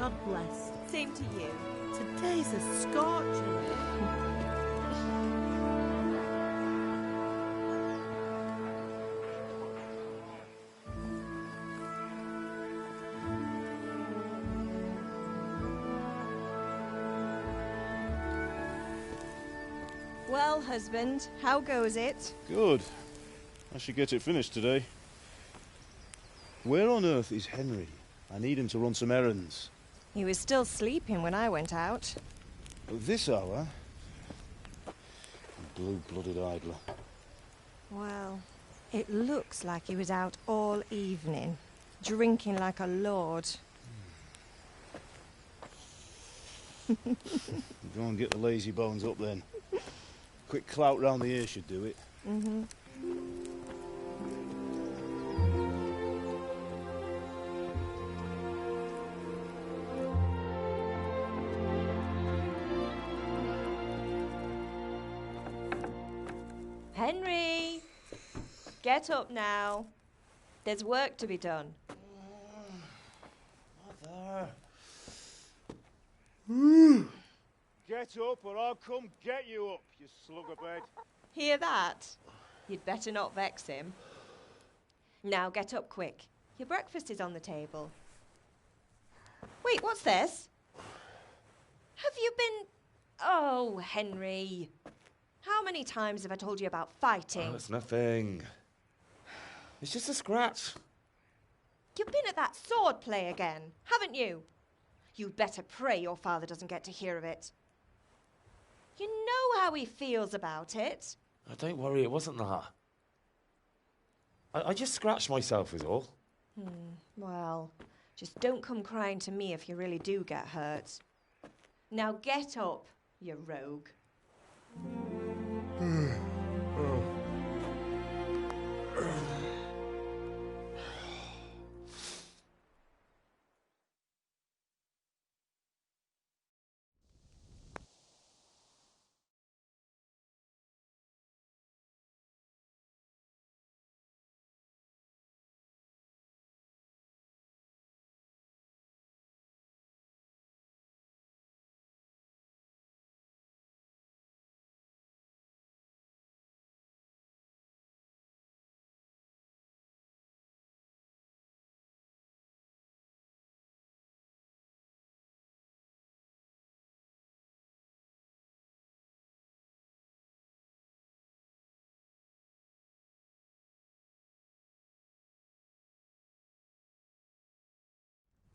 God bless. Same to you. Today's a scorcher. Well, husband, how goes it? Good. I should get it finished today. Where on earth is Henry? I need him to run some errands. He was still sleeping when I went out. At this hour? Blue-blooded idler. Well, it looks like he was out all evening, drinking like a lord. Go and get the lazy bones up then. Quick clout round the ear should do it. Mm-hmm. Henry! Get up now. There's work to be done. Mother. Get up or I'll come get you up, you slugabed. Hear that? You'd better not vex him. Now get up quick. Your breakfast is on the table. Wait, what's this? Have you been... Oh, Henry. How many times have I told you about fighting? Oh, it's nothing. It's just a scratch. You've been at that sword play again, haven't you? You'd better pray your father doesn't get to hear of it. You know how he feels about it. Oh, don't worry, it wasn't that. I just scratched myself is all. Well, just don't come crying to me if you really do get hurt. Now get up, you rogue.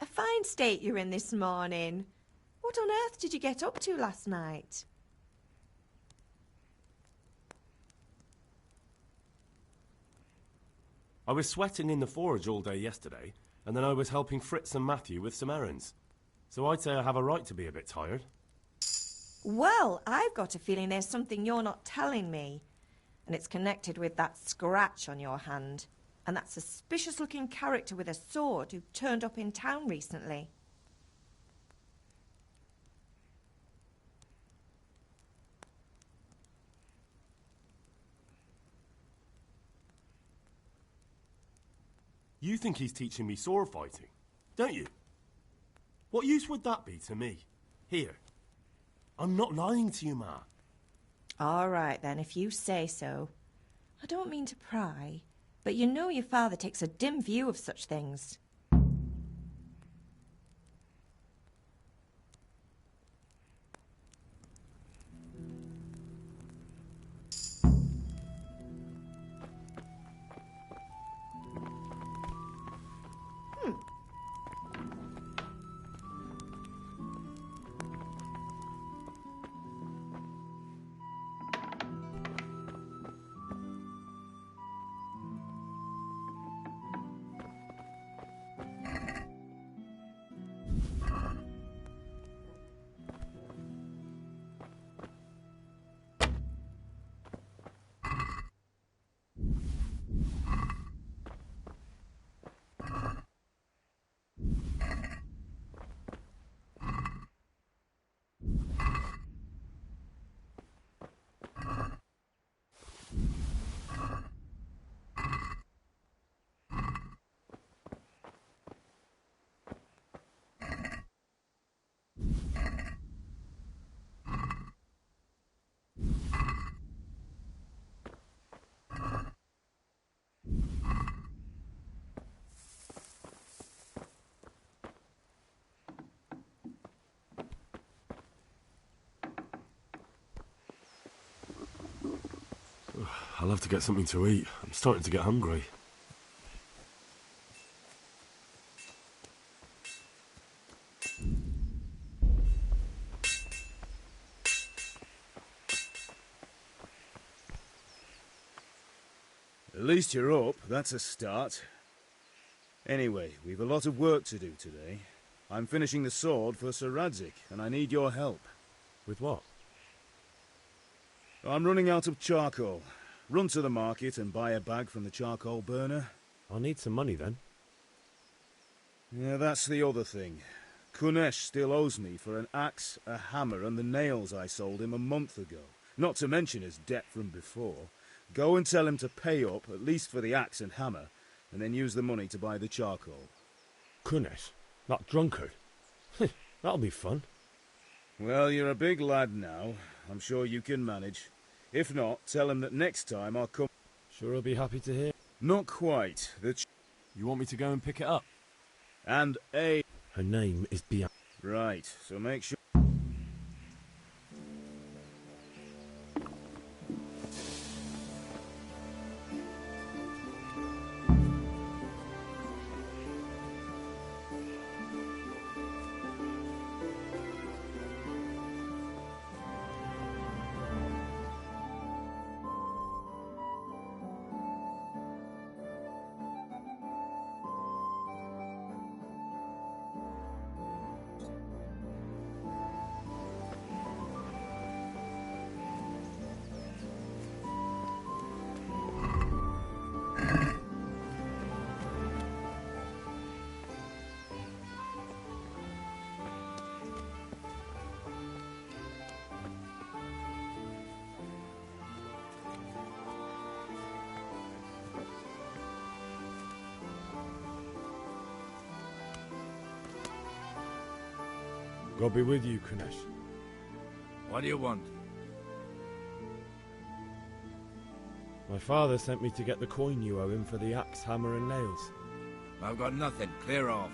A fine state you're in this morning. What on earth did you get up to last night? I was sweating in the forge all day yesterday, and then I was helping Fritz and Matthew with some errands. So I'd say I have a right to be a bit tired. Well, I've got a feeling there's something you're not telling me. And it's connected with that scratch on your hand. And that suspicious-looking character with a sword who turned up in town recently. You think he's teaching me sword fighting, don't you? What use would that be to me? Here. I'm not lying to you, Ma. All right, then, if you say so. I don't mean to pry, but you know your father takes a dim view of such things. I'll have to get something to eat. I'm starting to get hungry. At least you're up, that's a start. Anyway, we've a lot of work to do today. I'm finishing the sword for Sir Radzig, and I need your help. With what? I'm running out of charcoal. Run to the market and buy a bag from the charcoal burner. I'll need some money then. Yeah, that's the other thing. Kunesh still owes me for an axe, a hammer, and the nails I sold him a month ago. Not to mention his debt from before. Go and tell him to pay up, at least for the axe and hammer, and then use the money to buy the charcoal. Kunesh? That drunkard? That'll be fun. Well, you're a big lad now. I'm sure you can manage. If not, tell him that next time I'll come... Sure he'll be happy to hear. Not quite. You want me to go and pick it up? And a... Her name is Bia. Right, so make sure... God be with you, Kunesh. What do you want? My father sent me to get the coin you owe him for the axe, hammer and nails. I've got nothing. Clear off.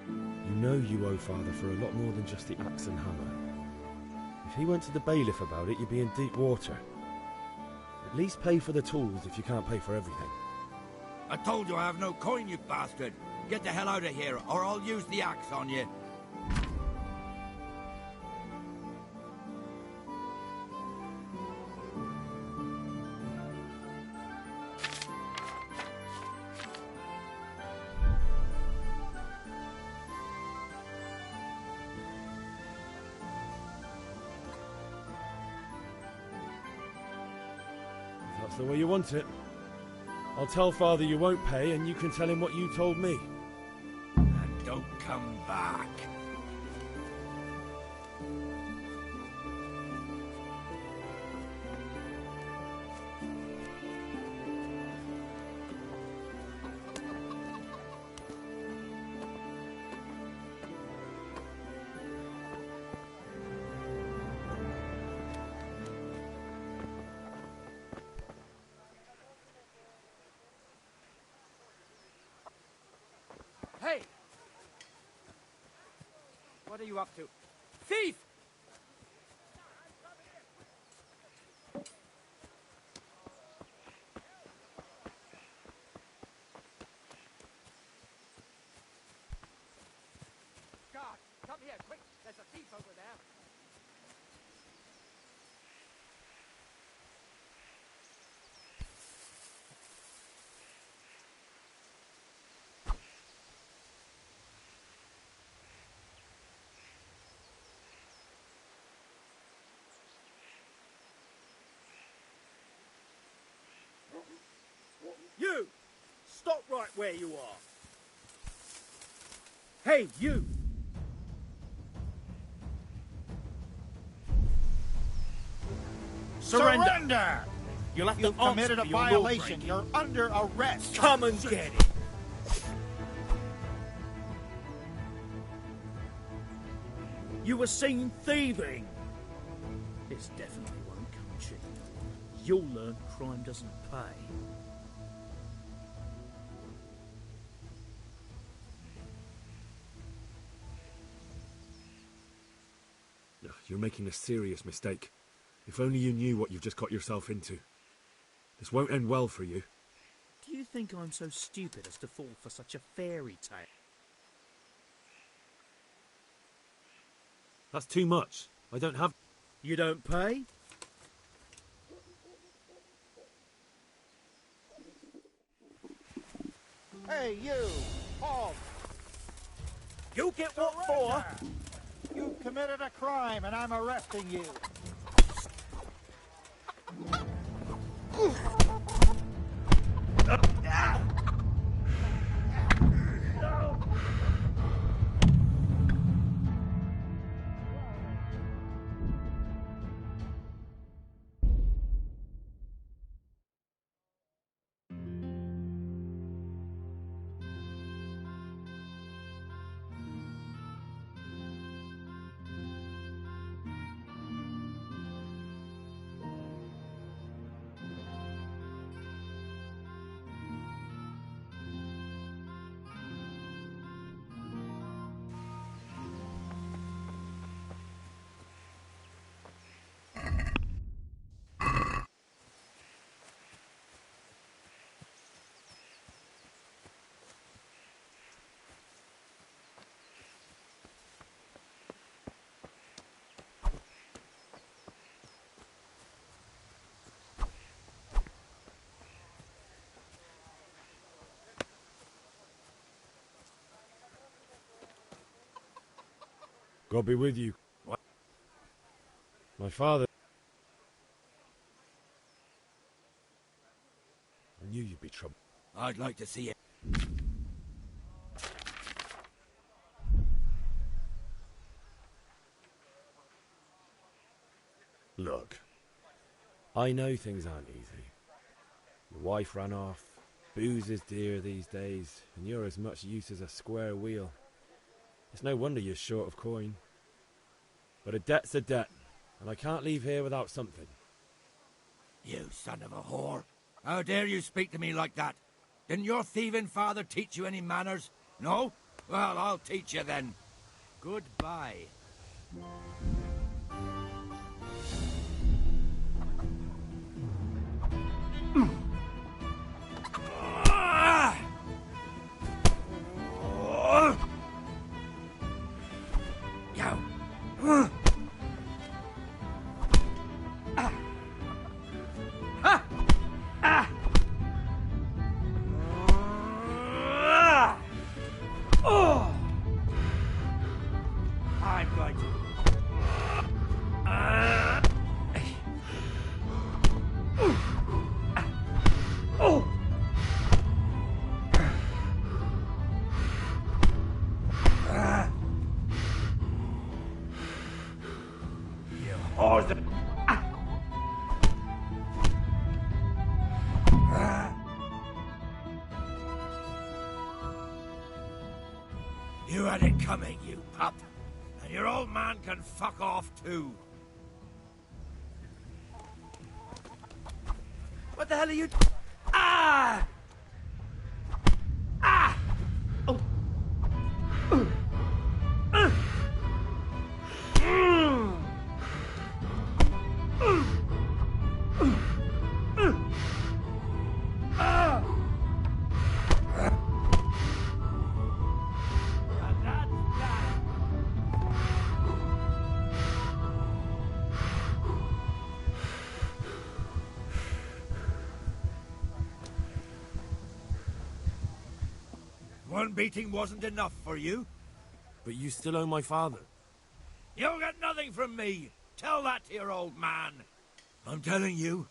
You know you owe father for a lot more than just the axe and hammer. If he went to the bailiff about it, you'd be in deep water. At least pay for the tools if you can't pay for everything. I told you I have no coin, you bastard. Get the hell out of here, or I'll use the axe on you. If that's the way you want it. I'll tell father you won't pay, and you can tell him what you told me. And don't come back. Hey! What are you up to? Thief! God, come here, quick! There's a thief over there! You! Stop right where you are! Hey, you! Surrender! You'll have You've to answer committed a for your violation. lawbreaking. You're under arrest. Come and get it! You were seen thieving. This definitely won't come cheap. You'll learn crime doesn't pay. The you're making a serious mistake. If only you knew what you've just got yourself into. This won't end well for you. Do you think I'm so stupid as to fall for such a fairy tale? That's too much. I don't have... You don't pay? Hey, you! Halt! You get what for? You've committed a crime and I'm arresting you. God be with you. What? My father... I knew you'd be trouble. I'd like to see it. Look, I know things aren't easy. Your wife ran off, booze is dear these days, and you're as much use as a square wheel. It's no wonder you're short of coin. But a debt's a debt, and I can't leave here without something. You son of a whore. How dare you speak to me like that? Didn't your thieving father teach you any manners? No? Well, I'll teach you then. Goodbye. I'm going to... You whores! You had it coming, you pup. And your old man can fuck off too. What the hell are you... Ah! Ah! Oh! One beating wasn't enough for you? But you still owe my father. You'll get nothing from me. Tell that to your old man. I'm telling you.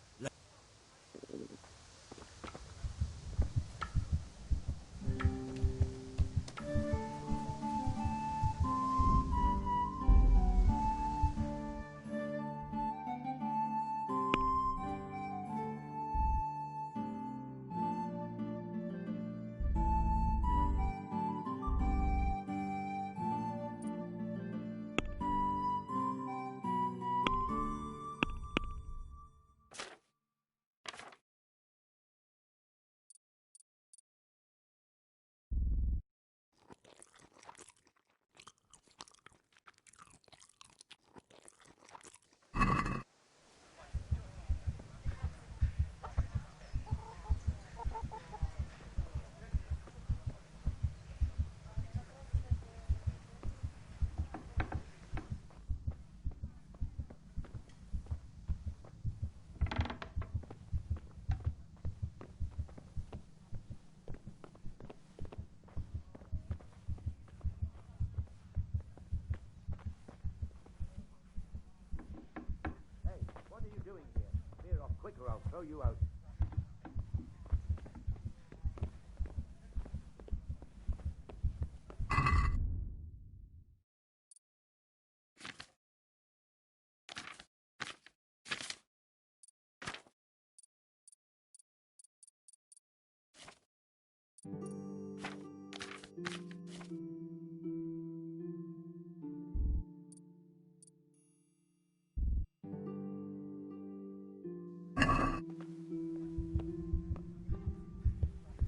or I'll throw you out.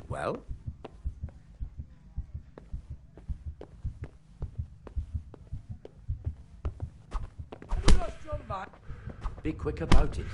Well? You lost your mind. Be quick about it.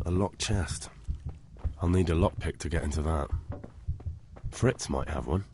A locked chest. I'll need a lockpick to get into that. Fritz might have one.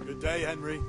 Good day, Henry.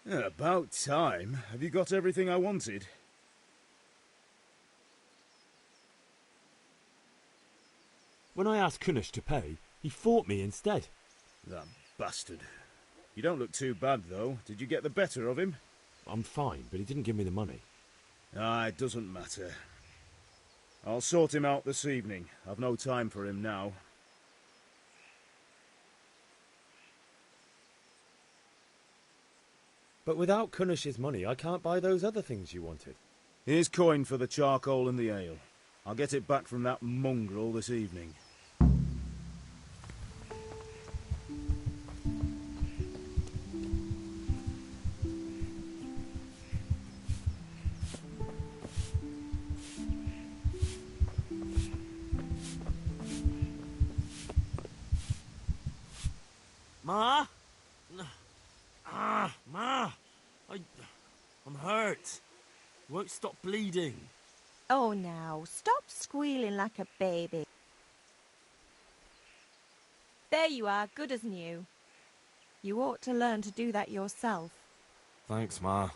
Yeah, about time. Have you got everything I wanted? When I asked Kunish to pay, he fought me instead. That bastard. You don't look too bad, though. Did you get the better of him? I'm fine, but he didn't give me the money. Ah, it doesn't matter. I'll sort him out this evening. I've no time for him now. But without Kunish's money, I can't buy those other things you wanted. Here's coin for the charcoal and the ale. I'll get it back from that mongrel this evening. Ma? Ma! I'm hurt. Won't stop bleeding. Oh, now, stop squealing like a baby. There you are, good as new. You ought to learn to do that yourself. Thanks, Ma.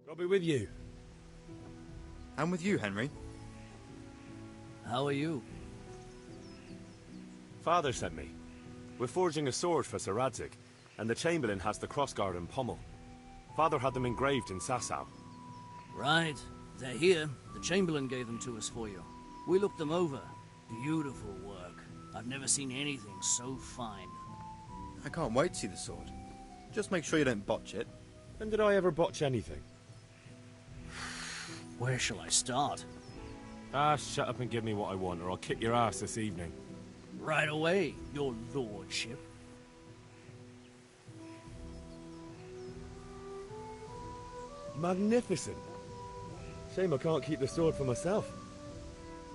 I'll be with you. I'm with you, Henry. How are you? Father sent me. We're forging a sword for Sir Radzig, and the Chamberlain has the crossguard and pommel. Father had them engraved in Sasau. Right. They're here. The Chamberlain gave them to us for you. We looked them over. Beautiful work. I've never seen anything so fine. I can't wait to see the sword. Just make sure you don't botch it. When did I ever botch anything? Where shall I start? Shut up and give me what I want, or I'll kick your ass this evening. Right away, your lordship. Magnificent. Shame I can't keep the sword for myself.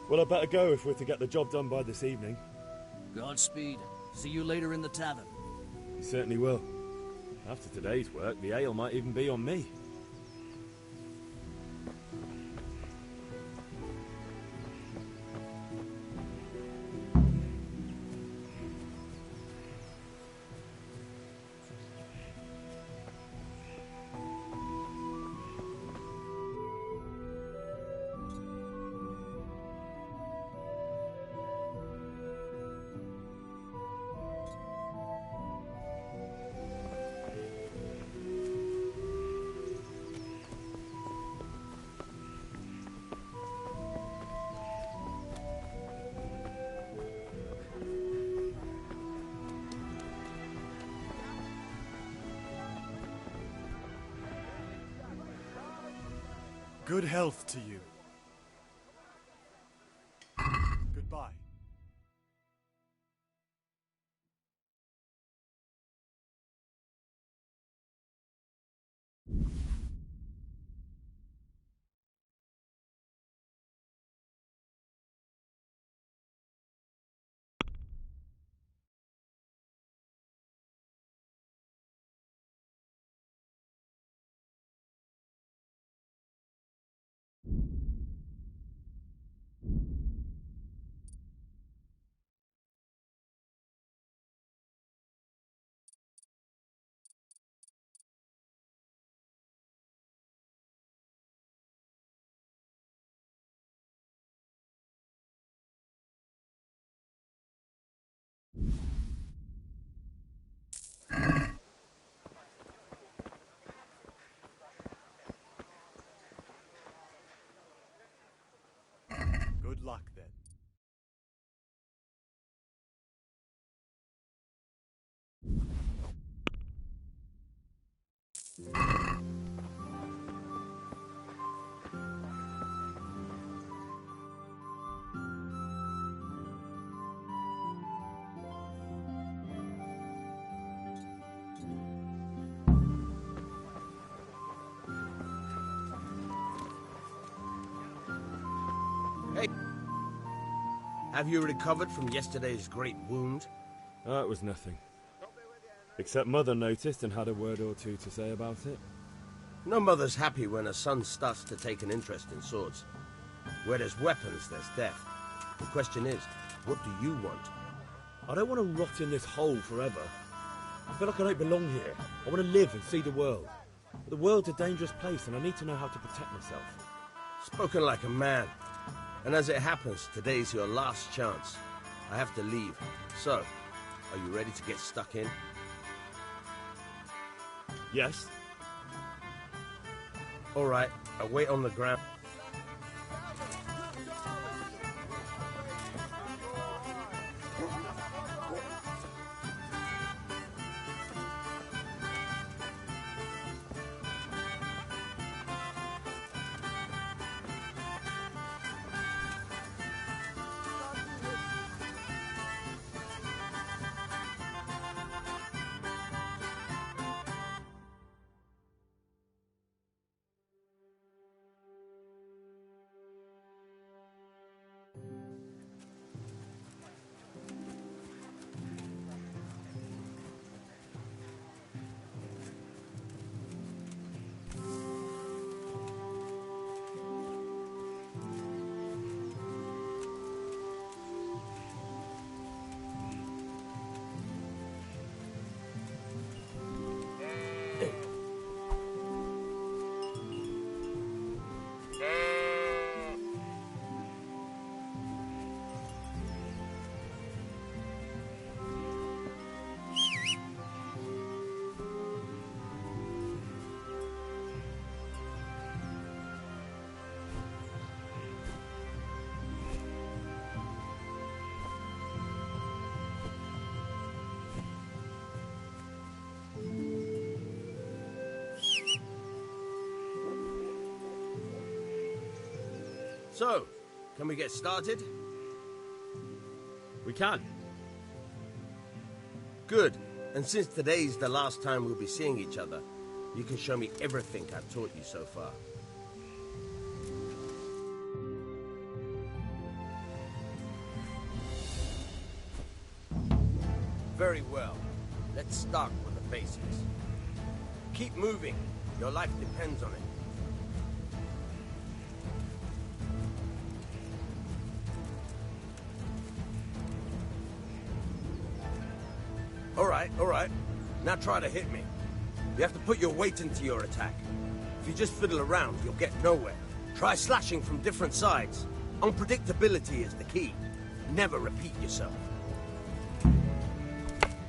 Well, I better go if we're to get the job done by this evening. Godspeed. See you later in the tavern. You certainly will. After today's work, the ale might even be on me. Good health to you. Goodbye. Good luck, then. Hey, have you recovered from yesterday's great wound? Oh, it was nothing. Except Mother noticed and had a word or two to say about it. No mother's happy when her son starts to take an interest in swords. Where there's weapons, there's death. The question is, what do you want? I don't want to rot in this hole forever. I feel like I don't belong here. I want to live and see the world. But the world's a dangerous place and I need to know how to protect myself. Spoken like a man. And as it happens, today's your last chance. I have to leave. So, are you ready to get stuck in? Yes. All right, I'll wait on the ground. So, can we get started? We can. Good. And since today's the last time we'll be seeing each other, you can show me everything I've taught you so far. Very well. Let's start with the basics. Keep moving. Your life depends on it. All right. Now try to hit me. You have to put your weight into your attack. If you just fiddle around, you'll get nowhere. Try slashing from different sides. Unpredictability is the key. Never repeat yourself.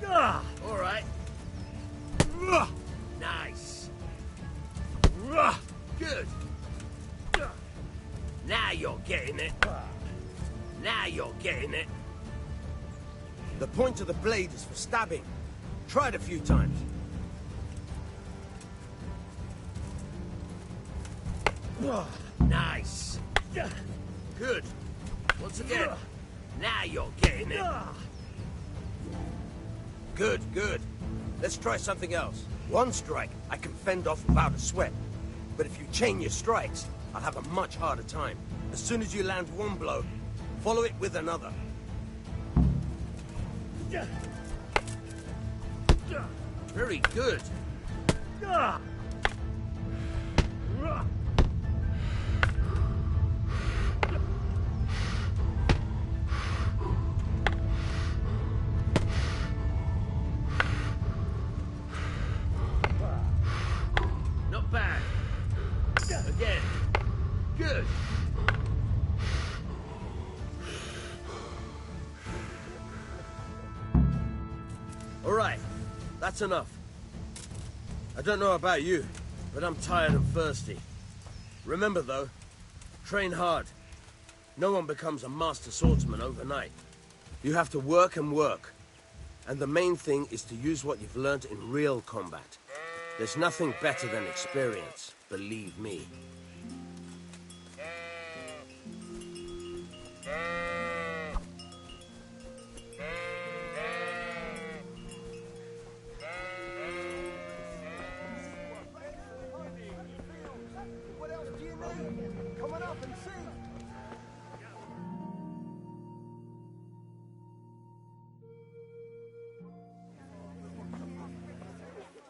All right. Nice. Good. Now you're getting it. Now you're getting it. The point of the blade is for stabbing. Try it a few times. Nice. Good. Once again. Now you're getting it. Good, good. Let's try something else. One strike I can fend off without a sweat. But if you chain your strikes, I'll have a much harder time. As soon as you land one blow, follow it with another. Very good. Not bad. Again. Good. All right. That's enough. I don't know about you, but I'm tired and thirsty. Remember, though, train hard. No one becomes a master swordsman overnight. You have to work and work. And the main thing is to use what you've learned in real combat. There's nothing better than experience, believe me.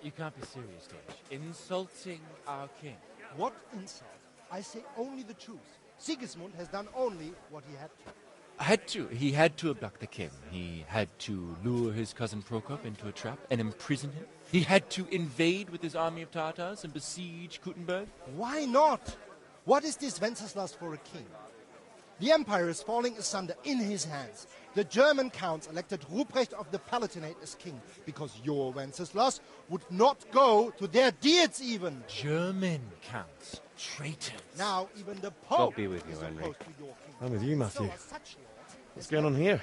You can't be serious, Deutsch. Insulting our king. What insult? I say only the truth. Sigismund has done only what he had to. He had to abduct the king. He had to lure his cousin Prokop into a trap and imprison him. He had to invade with his army of Tatars and besiege Kuttenberg. Why not? What is this Wenceslas for a king? The empire is falling asunder in his hands. The German counts elected Ruprecht of the Palatinate as king because your Wenceslas would not go to their deeds even. German counts. Traitors. Now even the Pope God be with you, is Henry. opposed to your king. I'm with you, Matthew. So are such lords What's going on here?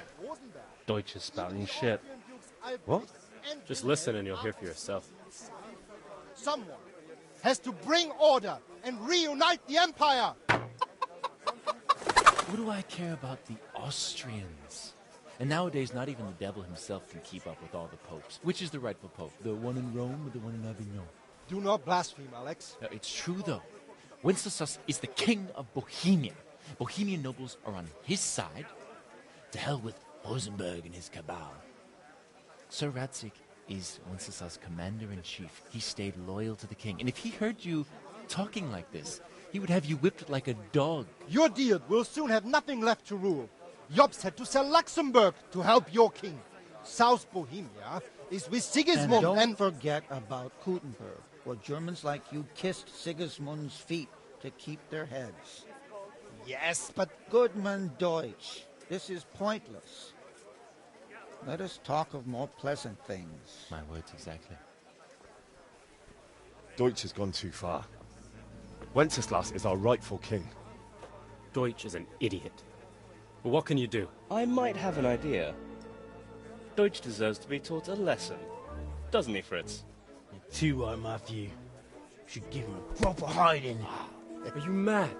Deutsch is spouting shit. What? Just listen and you'll hear for yourself. Someone has to bring order and reunite the empire. What do I care about the Austrians? And nowadays, not even the devil himself can keep up with all the popes. Which is the rightful pope? The one in Rome or the one in Avignon? Do not blaspheme, Alex. No, it's true, though. Wenceslas is the king of Bohemia. Bohemian nobles are on his side. To hell with Rosenberg and his cabal. Sir Radzik is Wenceslas' commander-in-chief. He stayed loyal to the king. And if he heard you talking like this, he would have you whipped like a dog. Your Diet will soon have nothing left to rule. Jobst had to sell Luxembourg to help your king. South Bohemia is with Sigismund and don't forget about Kuttenberg, where Germans like you kissed Sigismund's feet to keep their heads. Yes, but... Goodman Deutsch, this is pointless. Let us talk of more pleasant things. My words exactly. Deutsch has gone too far. Wenceslas is our rightful king. Deutsch is an idiot. But what can you do? I might have an idea. Deutsch deserves to be taught a lesson. Doesn't he, Fritz? You're too right, Matthew. Should give him a proper hiding. Are you mad?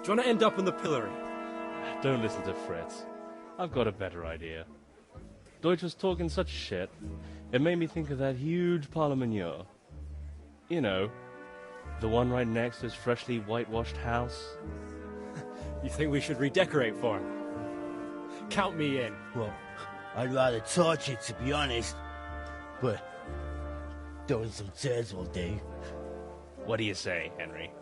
Do you want to end up in the pillory? Don't listen to Fritz. I've got a better idea. Deutsch was talking such shit, it made me think of that huge parliament. You know, the one right next to his freshly whitewashed house. You think we should redecorate for him? Count me in. Well, I'd rather torch it, to be honest. But throwing some tears will do. What do you say, Henry?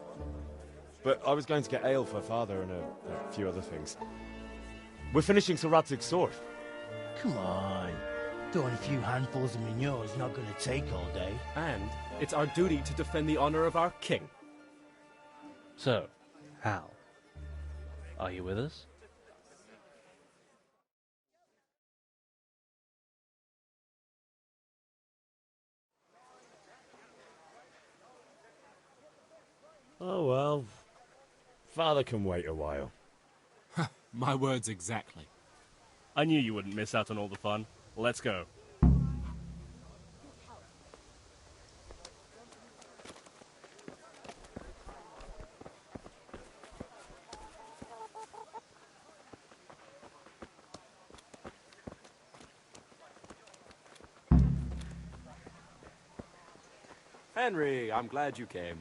But I was going to get ale for father and a few other things. We're finishing Sir Radzig's sword. Come on. Throwing a few handfuls of manure is not going to take all day. And it's our duty to defend the honor of our king. So, Hal, are you with us? Oh, well. Father can wait a while. My words exactly. I knew you wouldn't miss out on all the fun. Let's go. Henry, I'm glad you came.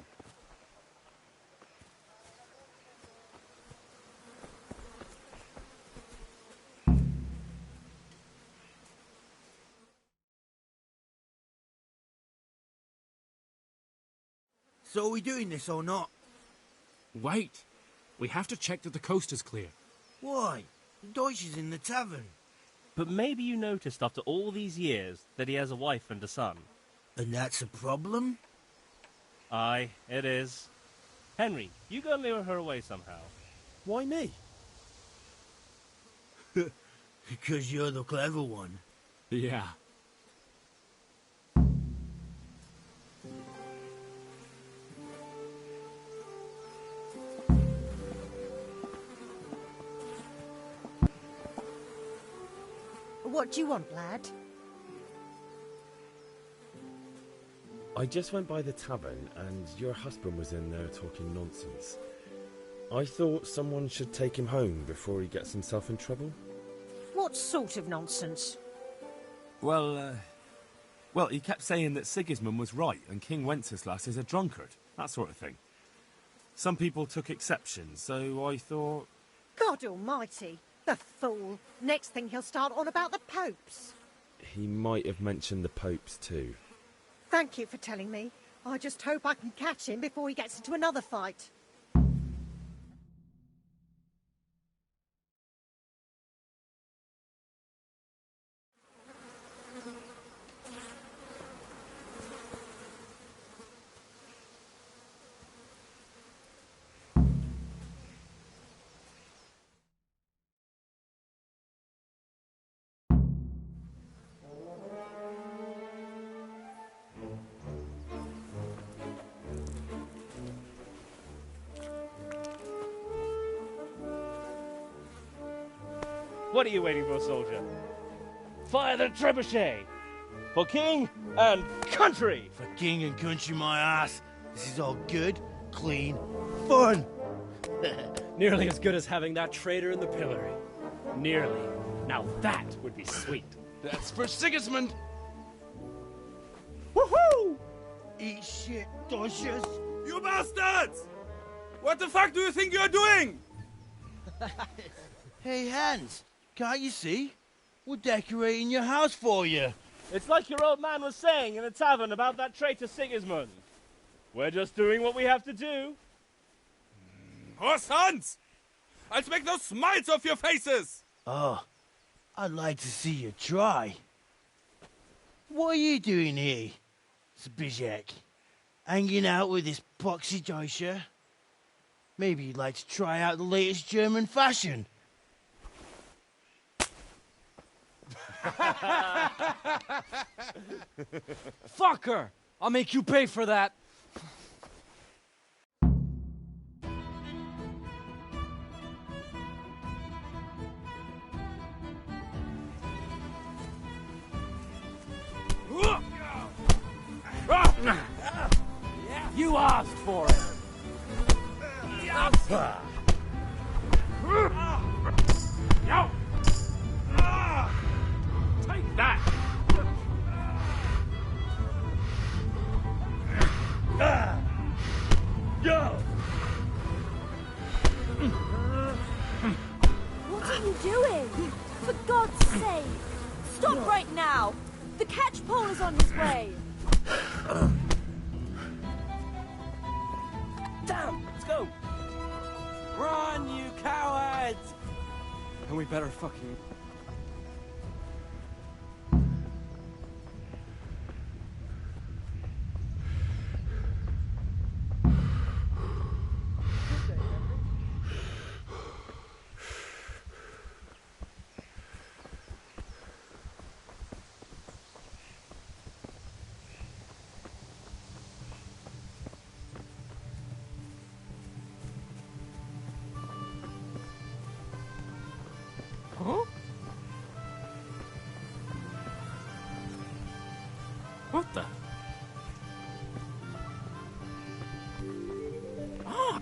So are we doing this or not? Wait. We have to check that the coast is clear. Why? Deutsch is in the tavern. But maybe you noticed after all these years that he has a wife and a son. And that's a problem? Aye, it is. Henry, you go lure her away somehow. Why me? Because you're the clever one. Yeah. What do you want, lad? I just went by the tavern and your husband was in there talking nonsense. I thought someone should take him home before he gets himself in trouble. What sort of nonsense? Well, he kept saying that Sigismund was right and King Wenceslas is a drunkard, that sort of thing. Some people took exception, so I thought... God almighty, the fool. Next thing he'll start on about the popes. He might have mentioned the popes too. Thank you for telling me. I just hope I can catch him before he gets into another fight. What are you waiting for, soldier? Fire the trebuchet! For king and country! For king and country, my ass. This is all good, clean, fun. Nearly as good as having that traitor in the pillory. Nearly. Now that would be sweet. That's for Sigismund. Woohoo! Eat shit, dodgers. You bastards! What the fuck do you think you're doing? Hey, Hans, can't you see? We're decorating your house for you. It's like your old man was saying in the tavern about that traitor Sigismund. We're just doing what we have to do. Horse Hans! I'll make those smiles off your faces! Oh, I'd like to see you try. What are you doing here, Zbigniew? Hanging out with this boxy Deutscher? Maybe you'd like to try out the latest German fashion. Fucker! I'll make you pay for that. You asked for it. Take that! What are you doing? For God's sake! Stop right now! The catch pole is on his way! Damn! Let's go! Run, you cowards! And we better fucking... Huh? What the? Ah!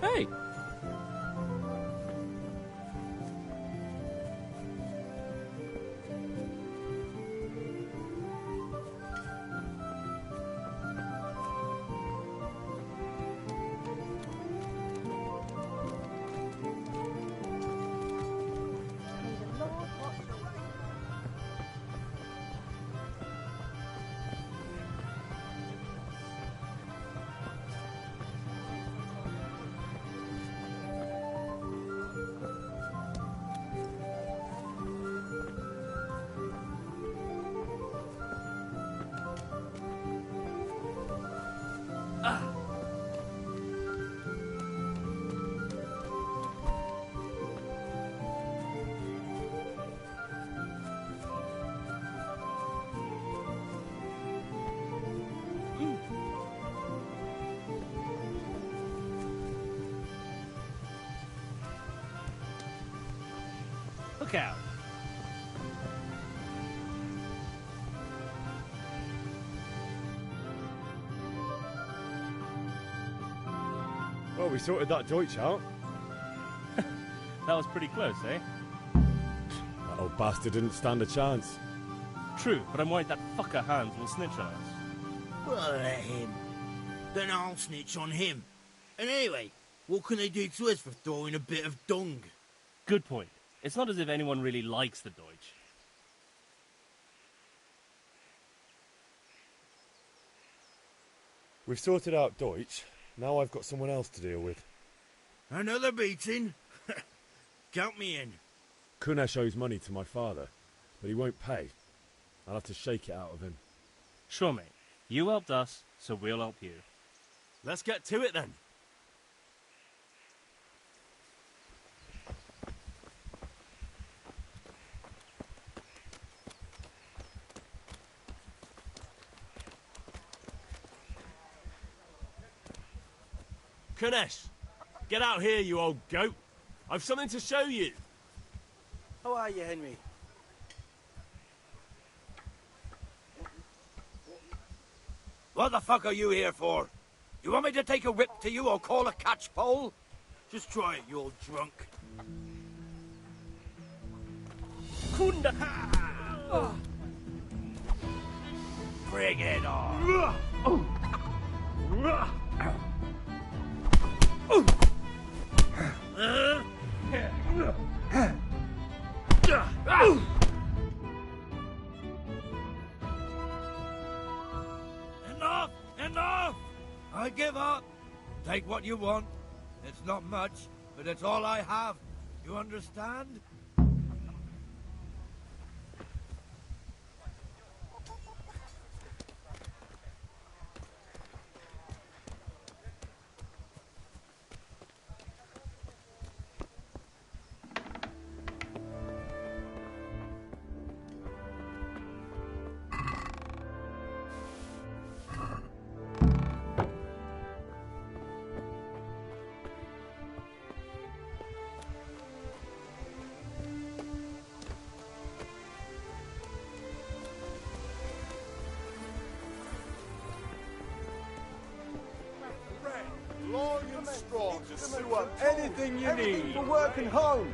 Hey! Look out. Well, we sorted that Deutsch out. That was pretty close, eh? That old bastard didn't stand a chance. True, but I'm worried that fucker Hans will snitch on us. Well, let him. Then I'll snitch on him. And anyway, What can they do to us for throwing a bit of dung? Good point. It's not as if anyone really likes the Deutsch. We've sorted out Deutsch. Now I've got someone else to deal with. Another beating? Count me in. Kunesh owes money to my father, but he won't pay. I'll have to shake it out of him. Sure, mate. You helped us, so we'll help you. Let's get to it then. Kunesh, get out here, you old goat. I've something to show you. How are you, Henry? What the fuck are you here for? You want me to take a whip to you or call a catchpole? Just try it, you old drunk. Kunda! Bring it on! Enough! Enough! I give up. Take what you want. It's not much, but it's all I have. You understand? Long and strong to sew up anything you need. For work and home.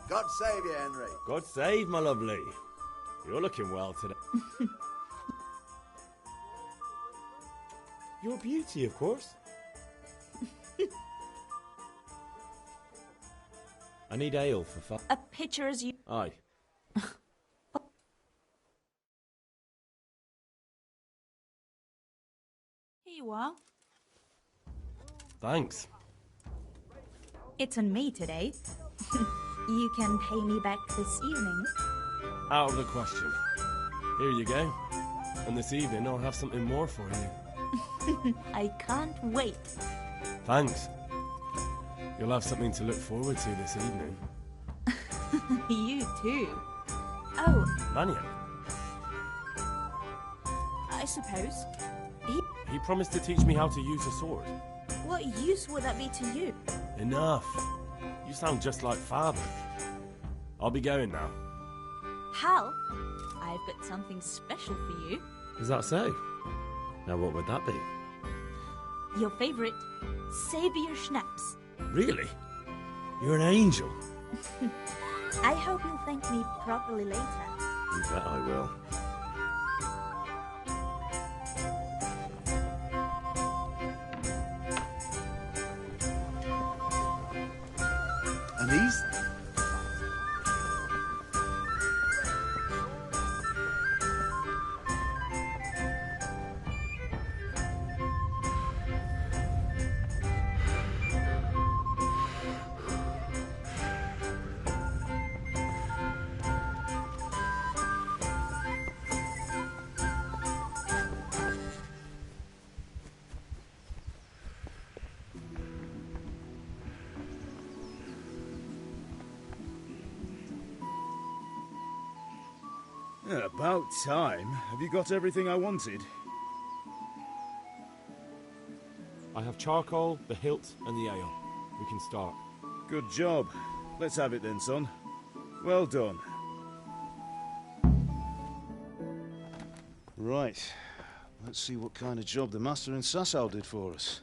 God save you, Henry. God save, my lovely. You're looking well today. You're a beauty, of course. I need ale for fun. A pitcher as you... Aye. Here you are. Thanks. It's on me today. You can pay me back this evening. Out of the question. Here you go. And this evening I'll have something more for you. I can't wait. Thanks. You'll have something to look forward to this evening. You too. Oh, Vanya, I suppose. he promised to teach me how to use a sword. What use would that be to you? Enough. You sound just like Father. I'll be going now. Hal, I've got something special for you. Is that so? Now what would that be? Your favorite, Savior Schnapps. Really? You're an angel. I hope you'll thank me properly later. You bet I will. And these? Yeah, about time. Have you got everything I wanted? I have charcoal, the hilt, and the ale. We can start. Good job. Let's have it then, son. Well done. Right. Let's see what kind of job the master in Sasau did for us.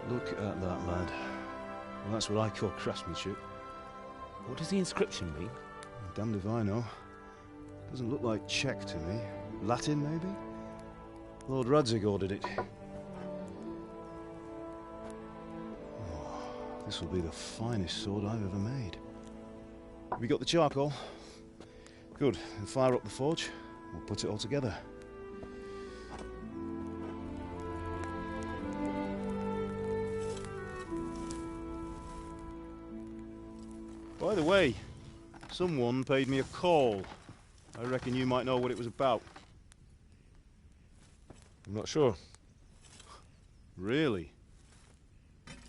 Look at that, lad. Well, that's what I call craftsmanship. What does the inscription mean? Damned if I know. Doesn't look like Czech to me. Latin, maybe? Lord Radzig ordered it. Oh, this will be the finest sword I've ever made. Have you got the charcoal? Good. Then fire up the forge. We'll put it all together. By the way, someone paid me a call. I reckon you might know what it was about. I'm not sure. Really?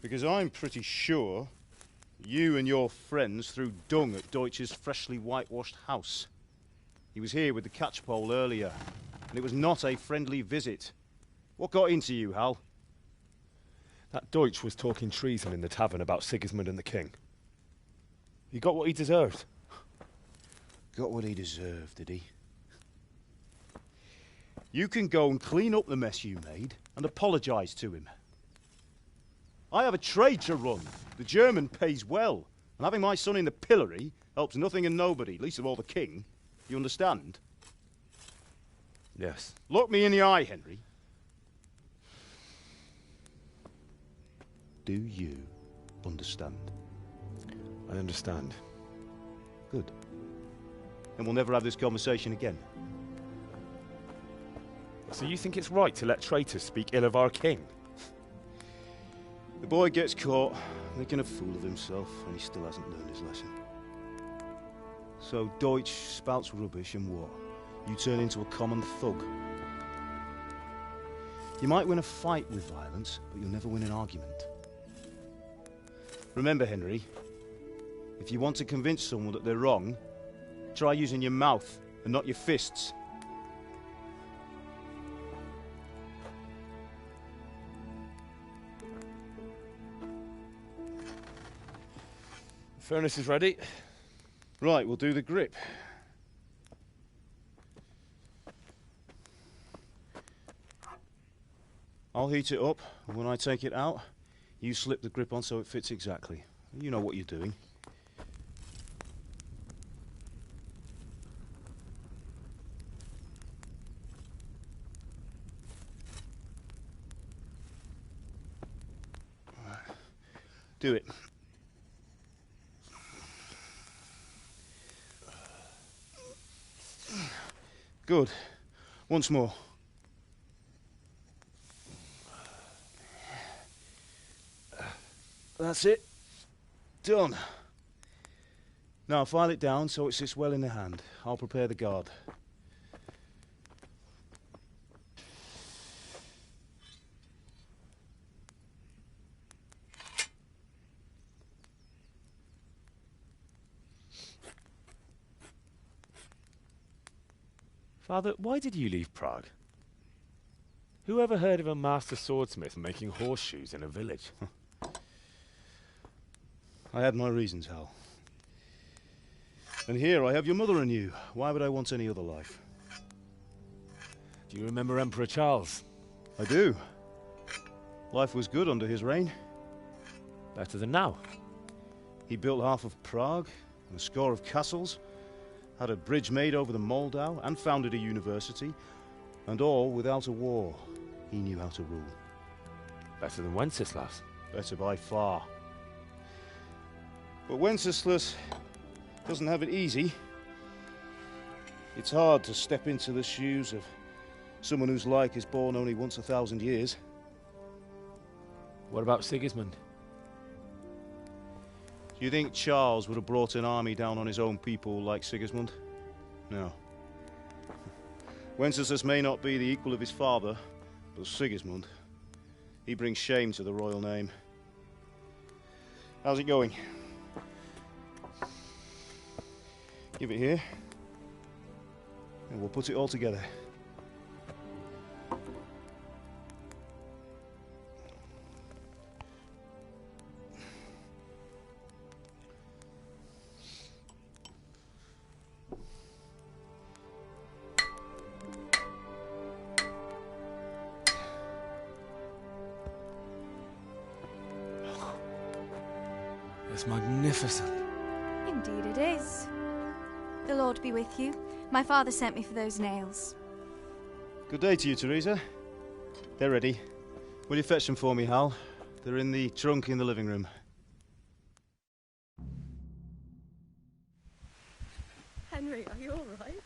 Because I'm pretty sure you and your friends threw dung at Deutsch's freshly whitewashed house. He was here with the catchpole earlier, and it was not a friendly visit. What got into you, Hal? That Deutsch was talking treason in the tavern about Sigismund and the king. He got what he deserved. Got what he deserved, did he? You can go and clean up the mess you made and apologise to him. I have a trade to run. The German pays well, and having my son in the pillory helps nothing and nobody, least of all the king. You understand? Yes. Look me in the eye, Henry. Do you understand? I understand. Good. Then we'll never have this conversation again. So you think it's right to let traitors speak ill of our king? The boy gets caught, making a fool of himself, and he still hasn't learned his lesson. So Deutsch spouts rubbish, and what? You turn into a common thug. You might win a fight with violence, but you'll never win an argument. Remember, Henry, if you want to convince someone that they're wrong, try using your mouth and not your fists. The furnace is ready. Right, we'll do the grip. I'll heat it up, and when I take it out, you slip the grip on so it fits exactly. You know what you're doing. Do it. Good. Once more. That's it. Done. Now file it down so it sits well in the hand. I'll prepare the guard. Father, why did you leave Prague? Who ever heard of a master swordsmith making horseshoes in a village? I had my reasons, Hal. And here I have your mother and you. Why would I want any other life? Do you remember Emperor Charles? I do. Life was good under his reign. Better than now. He built half of Prague and a score of castles, had a bridge made over the Moldau, and founded a university, and all without a war. He knew how to rule. Better than Wenceslas. Better by far. But Wenceslas doesn't have it easy. It's hard to step into the shoes of someone whose like is born only once 1,000 years. What about Sigismund? Do you think Charles would have brought an army down on his own people like Sigismund? No. Wenceslas may not be the equal of his father, but Sigismund, he brings shame to the royal name. How's it going? Give it here. And we'll put it all together. It's magnificent. Indeed it is. The Lord be with you. My father sent me for those nails. Good day to you, Teresa. They're ready. Will you fetch them for me, Hal? They're in the trunk in the living room. Henry, are you all right?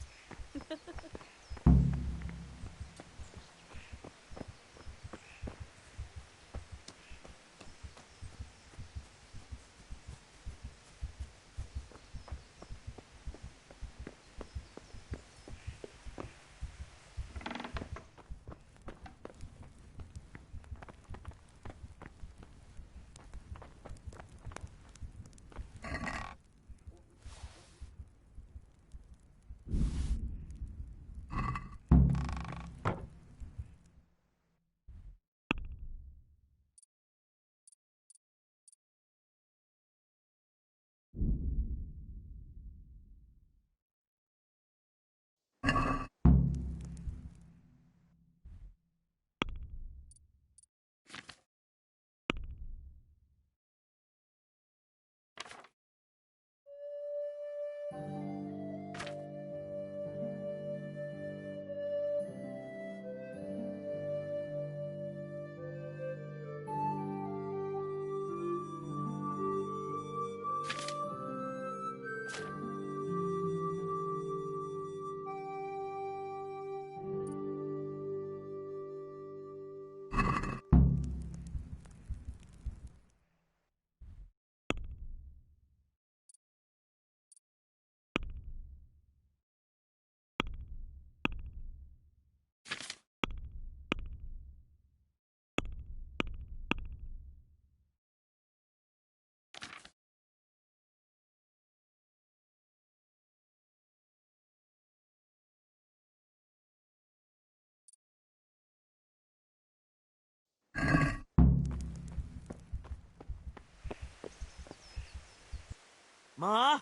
Ma?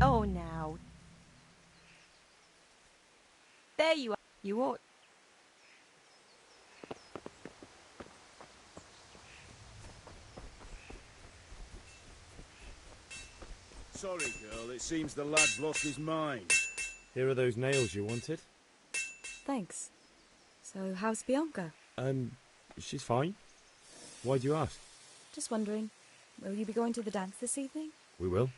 Oh, now. There you are. You ought... Sorry, girl. It seems the lad's lost his mind. Here are those nails you wanted. Thanks. So, how's Bianca? She's fine. Why do you ask? Just wondering, will you be going to the dance this evening? We will.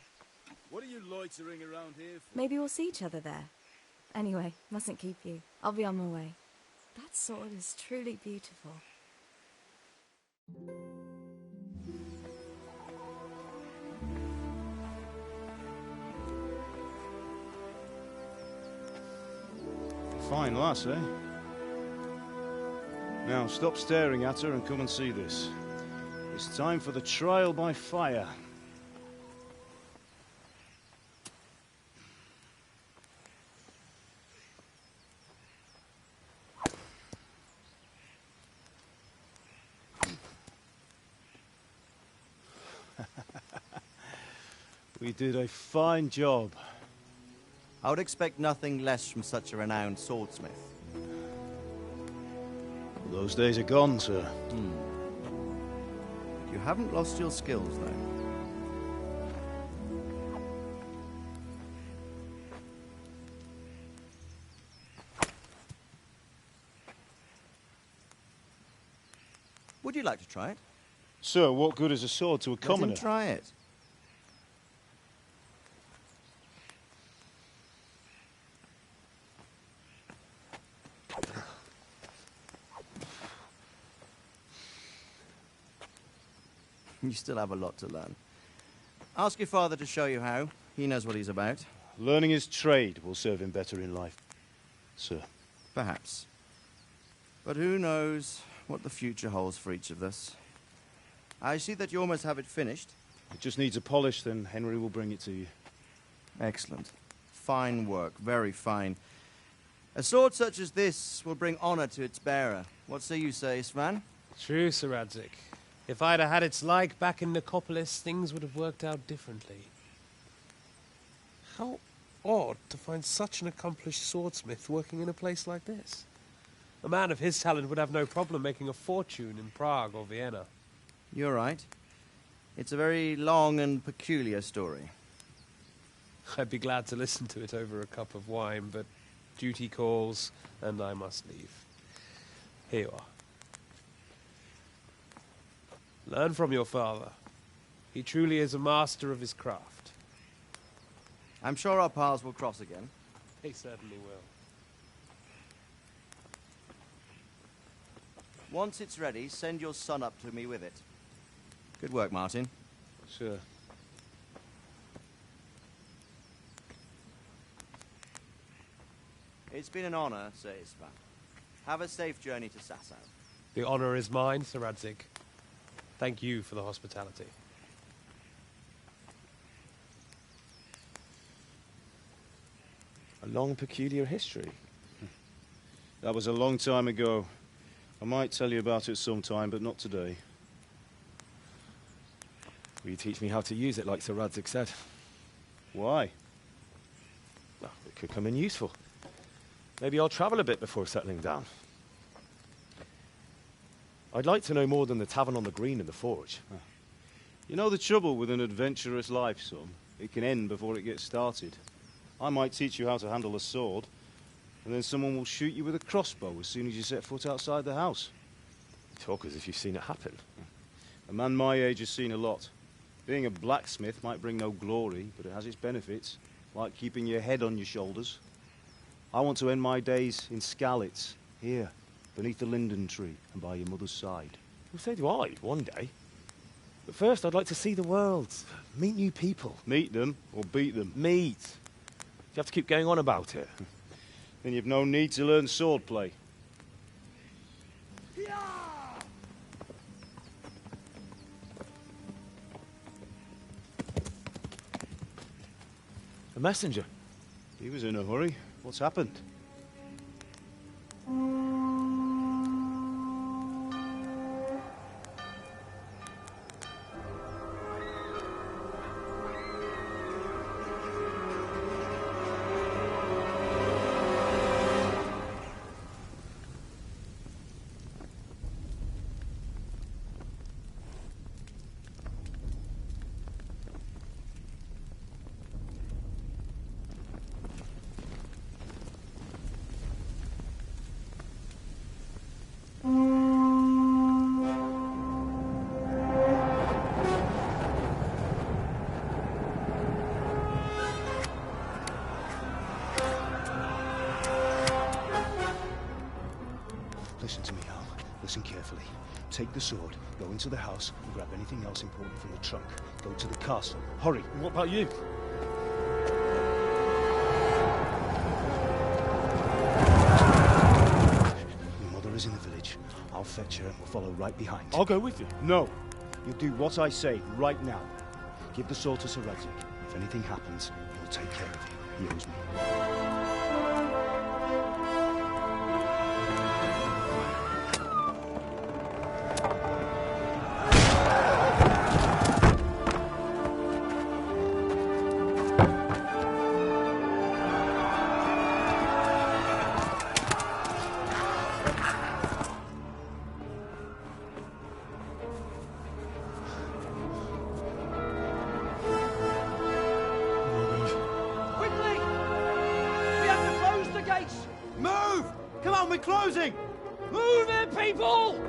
What are you loitering around here for? Maybe we'll see each other there. Anyway, mustn't keep you. I'll be on my way. That sword is truly beautiful. Fine lass, eh? Now, stop staring at her and come and see this. It's time for the trial by fire. We did a fine job. I would expect nothing less from such a renowned swordsmith. Well, those days are gone, sir. You haven't lost your skills, though. Would you like to try it? Sir, what good is a sword to a commoner? Let him try it. You still have a lot to learn. Ask your father to show you how. He knows what he's about. Learning his trade will serve him better in life, sir. Perhaps. But who knows what the future holds for each of us. I see that you almost have it finished. It just needs a polish, then Henry will bring it to you. Excellent. fine work, very fine. A sword such as this will bring honor to its bearer. What say you, Svan? True, Sir Radzig. If I'd have had its like back in Nicopolis, things would have worked out differently. How odd to find such an accomplished swordsmith working in a place like this. A man of his talent would have no problem making a fortune in Prague or Vienna. You're right. It's a very long and peculiar story. I'd be glad to listen to it over a cup of wine, but duty calls, and I must leave. Here you are. Learn from your father. He truly is a master of his craft. I'm sure our paths will cross again. He certainly will. Once it's ready, send your son up to me with it. Good work, Martin. Sure. It's been an honor, Sir Isvan. Have a safe journey to Sasau. The honor is mine, Sir Radzig. Thank you for the hospitality. A long, peculiar history. That was a long time ago. I might tell you about it sometime, but not today. Will you teach me how to use it like Sir Radzig said? Why? Well, it could come in useful. Maybe I'll travel a bit before settling down. I'd like to know more than the tavern on the green and the forge. You know the trouble with an adventurous life, son? It can end before it gets started. I might teach you how to handle a sword, and then someone will shoot you with a crossbow as soon as you set foot outside the house. You talk as if you've seen it happen. A man my age has seen a lot. Being a blacksmith might bring no glory, but it has its benefits, like keeping your head on your shoulders. I want to end my days in Skalitz, here, beneath the linden tree and by your mother's side. Well, so do I, one day. But first, I'd like to see the world, meet new people. Meet them or beat them? Meet. You have to keep going on about it. Then you've no need to learn swordplay. A messenger. He was in a hurry. What's happened? Listen to me, Hal. Listen carefully. Take the sword, go into the house, and grab anything else important from the trunk. Go to the castle. Hurry. And what about you? Your mother is in the village. I'll fetch her and we'll follow right behind. I'll go with you. No. You do what I say right now. Give the sword to Sir Radzig. If anything happens, he'll take care of you. He owes me. Closing! Move it, people!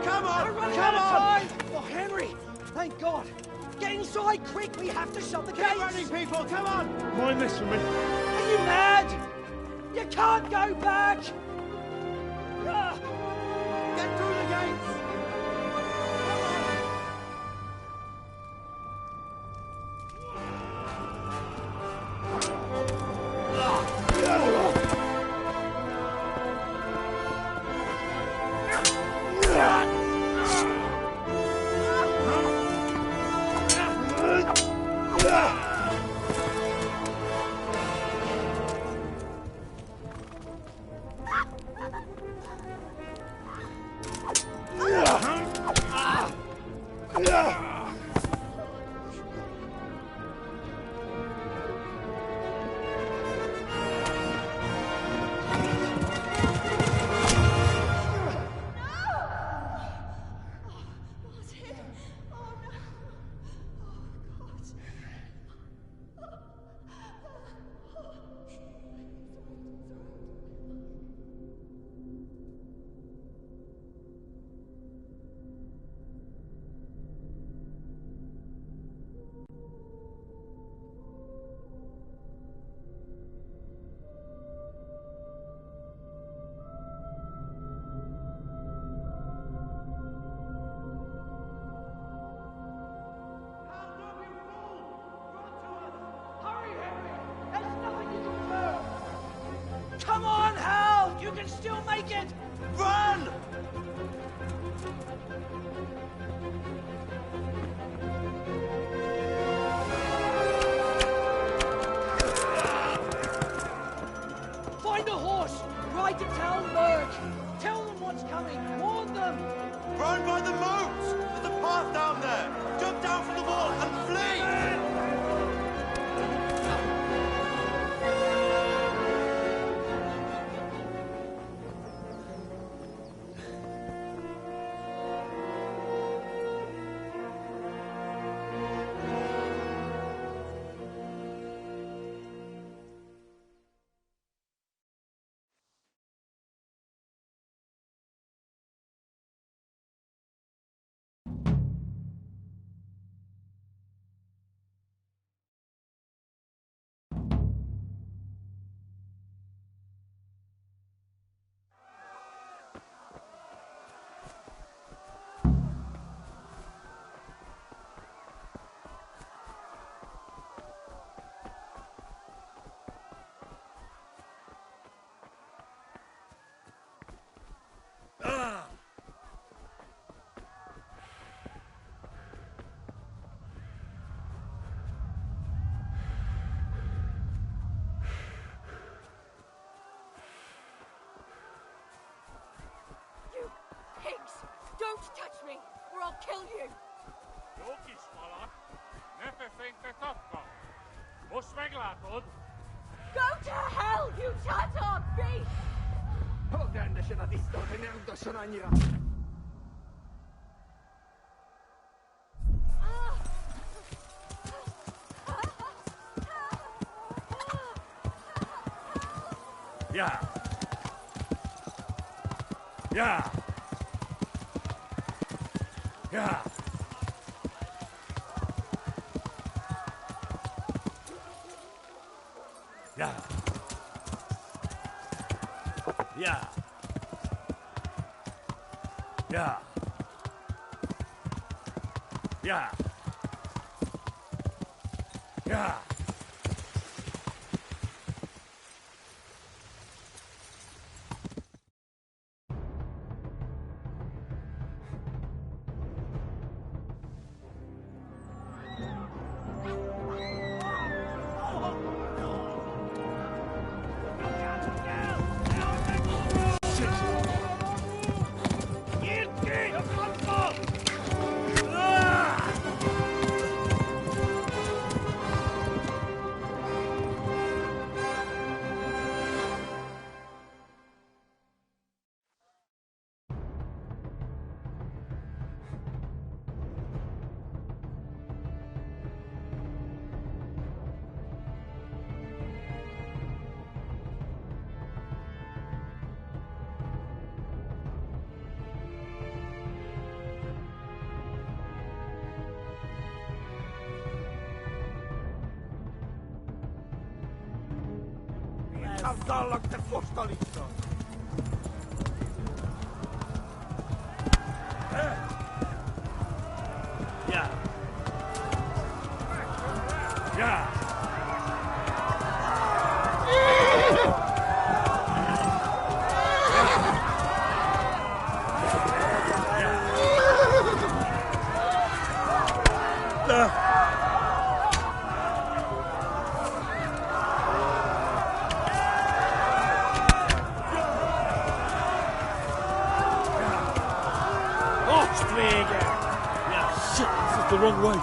Come on! We're running out of time! Oh, Henry! Thank God! Get inside, quick! We have to shut the gates! Keep running, people! Come on! Mind this for me. Are you mad? You can't go back! Get through the gates! take it! Run! Find a horse! Ride to Talmberg! Tell them what's coming! Warn them! Run by the moat! There's a path down there! Jump down from the wall and flee! You pigs! Don't touch me, or I'll kill you! Go to hell, you Tatar beast! Yeah. Yeah. Yeah. Yeah. Yeah. Yeah. Yeah. Yeah. Avdalak te fostalisto! Yeah. Yeah. The wrong way.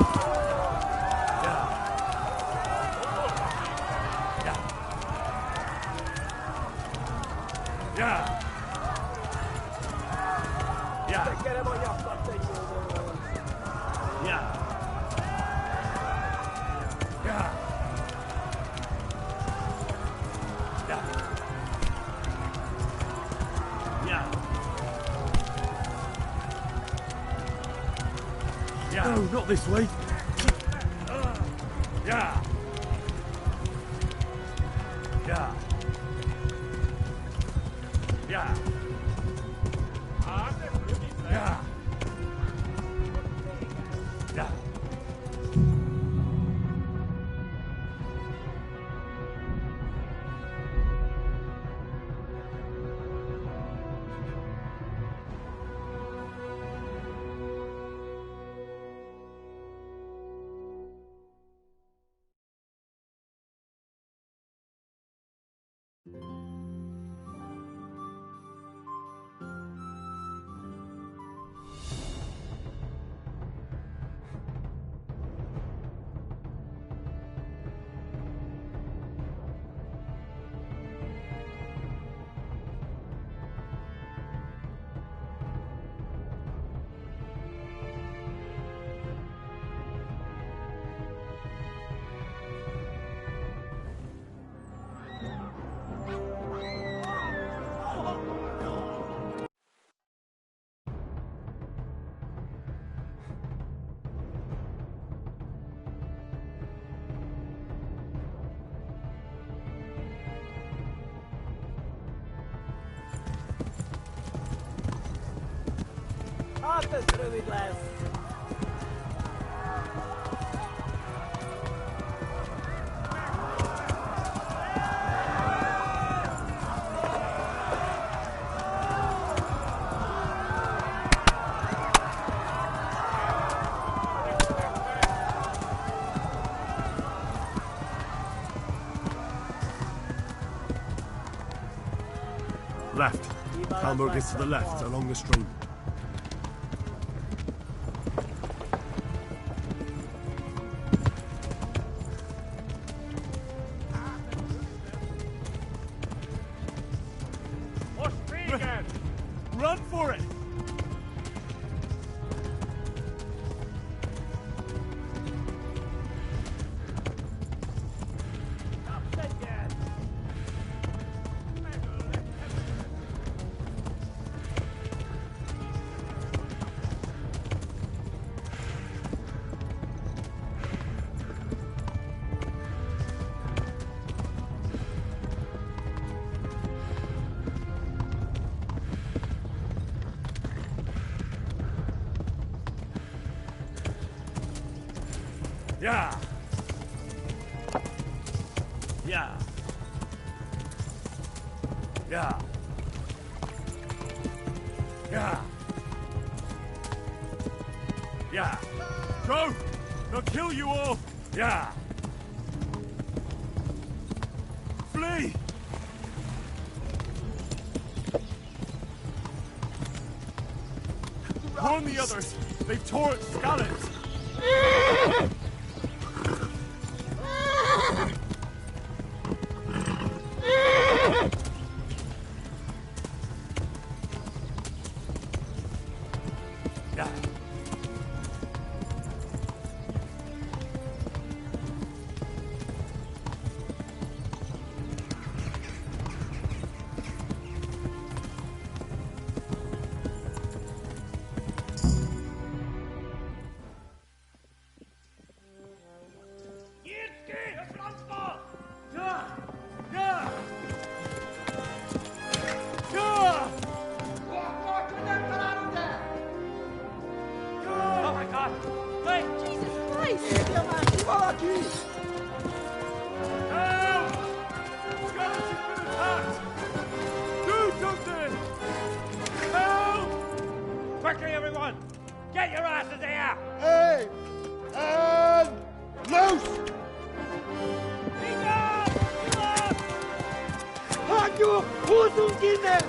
Yeah. Yeah. Yeah. Yeah. Yeah. Yeah. Yeah. No, not this way. Yeah. Yeah. Yeah. Yeah. Yeah. faster through it, lads. Left. Hamburg is to the left, along the stream. Run for it! Yeah! Yeah! Yeah! Yeah! Yeah! Go! They'll kill you all! Yeah! Flee! Warn the others! They've tore at Skalitz! Yeah! Oh my God! Hey! Jesus Christ! Help! Skalitz has been attacked! Do something! Help! Quickly, everyone! Get your asses here! Hey! And loose! Halt your Hosungkinder!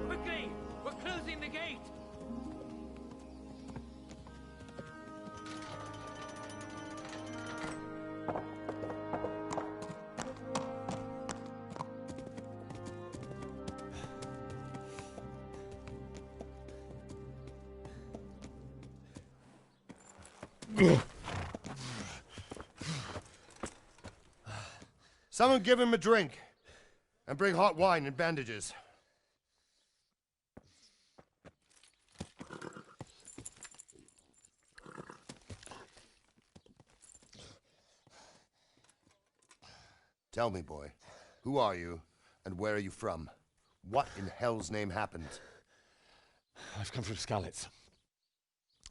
Quickly! We're closing the gate! Someone give him a drink. And bring hot wine and bandages. Tell me, boy, who are you and where are you from? What in hell's name happened? I've come from Skalitz.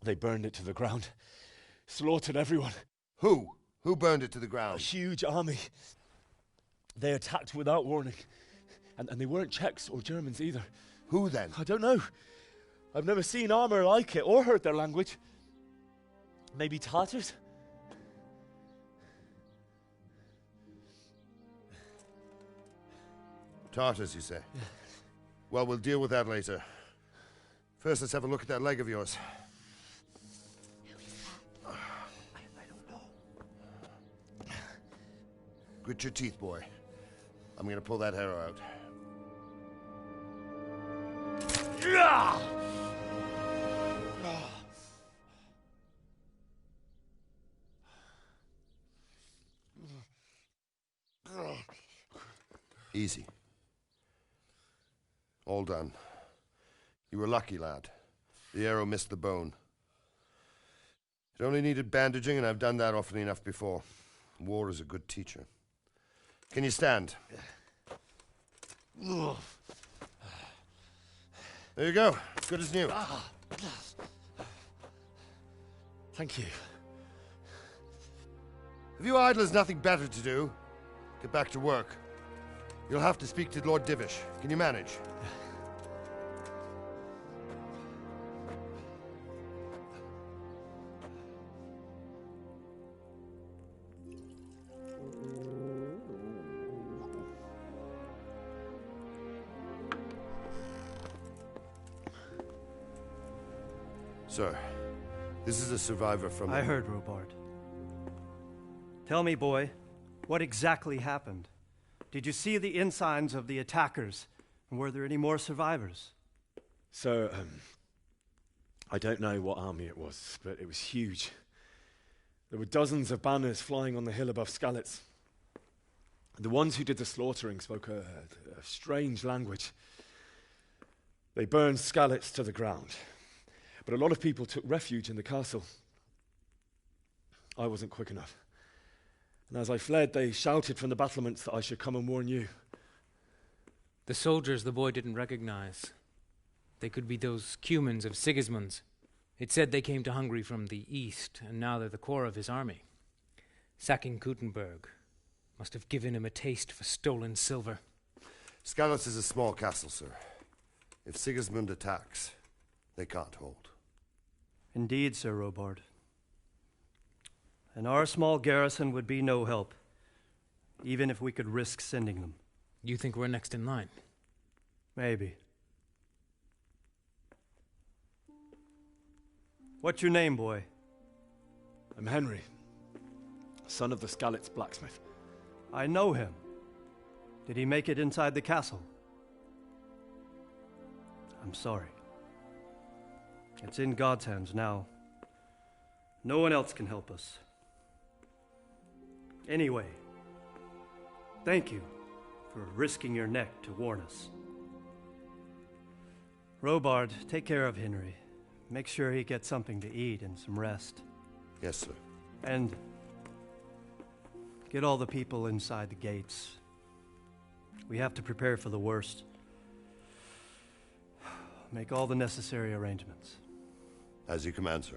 They burned it to the ground. Slaughtered everyone. Who? Who burned it to the ground? A huge army. They attacked without warning. And they weren't Czechs or Germans either. Who then? I don't know. I've never seen armor like it or heard their language. Maybe Tatars? Tartars, you say? Yeah. Well, we'll deal with that later. First, let's have a look at that leg of yours. Who is that? I don't know. Grit your teeth, boy. I'm gonna pull that arrow out. Easy. All done. You were lucky, lad. The arrow missed the bone. It only needed bandaging, and I've done that often enough before. War is a good teacher. Can you stand? There you go. Good as new. Thank you. Have you idlers nothing better to do? Get back to work. You'll have to speak to Lord Divish. Can you manage? Sir, this is a survivor from... I heard, Robard. Tell me, boy, what exactly happened? Did you see the ensigns of the attackers? And were there any more survivors? So, I don't know what army it was, but it was huge. There were dozens of banners flying on the hill above Skalitz. The ones who did the slaughtering spoke a strange language. They burned Skalitz to the ground. But a lot of people took refuge in the castle. I wasn't quick enough. And as I fled, they shouted from the battlements that I should come and warn you. The soldiers the boy didn't recognize. They could be those Cumans of Sigismund's. It said they came to Hungary from the east, and now they're the core of his army. Sacking Kuttenberg must have given him a taste for stolen silver. Skalitz is a small castle, sir. If Sigismund attacks, they can't hold. Indeed, Sir Robard. And our small garrison would be no help, even if we could risk sending them. You think we're next in line? Maybe. What's your name, boy? I'm Henry, son of the Skalitz blacksmith. I know him. Did he make it inside the castle? I'm sorry. It's in God's hands now. No one else can help us. Anyway, thank you for risking your neck to warn us. Robard, take care of Henry. Make sure he gets something to eat and some rest. Yes, sir. And get all the people inside the gates. We have to prepare for the worst. Make all the necessary arrangements. As you command, sir.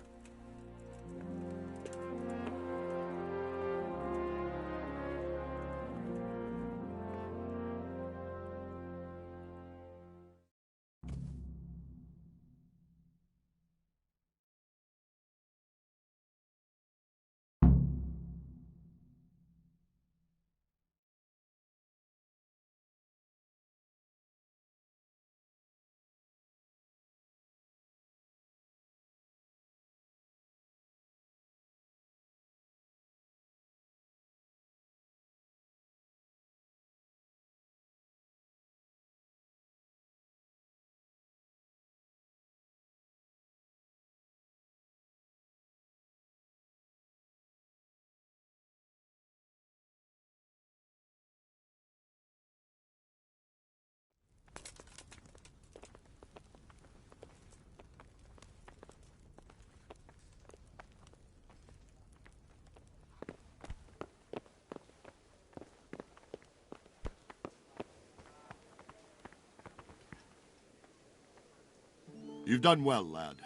You've done well, lad.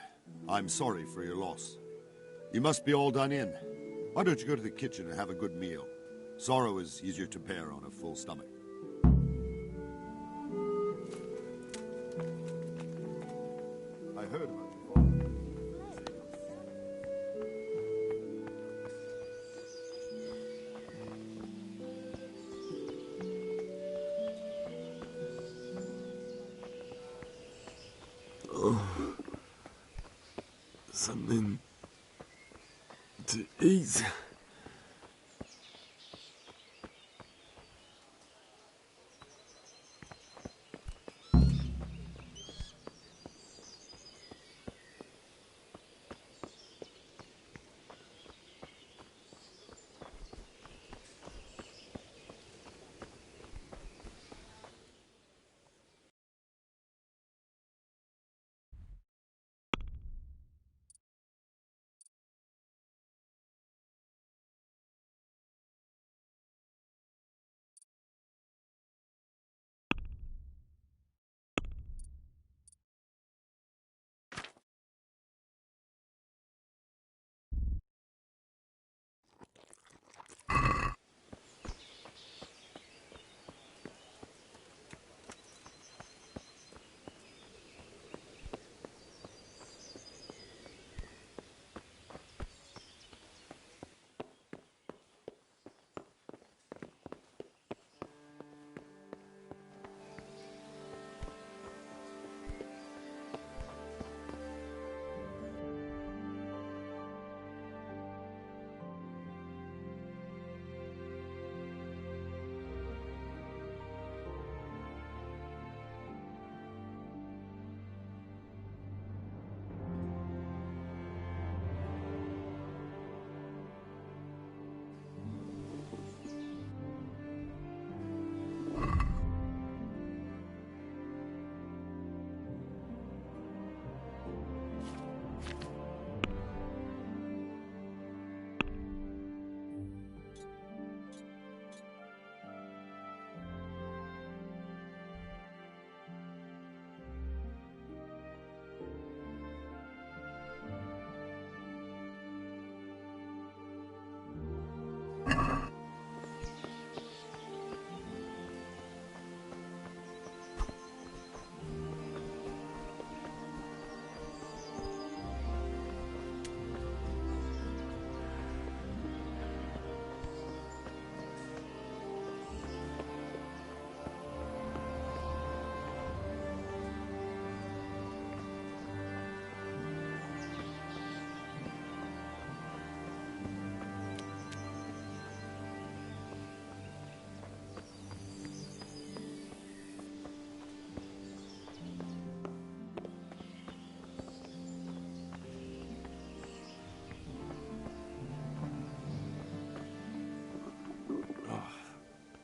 I'm sorry for your loss. You must be all done in. Why don't you go to the kitchen and have a good meal? Sorrow is easier to bear on a full stomach. I heard about something to eat.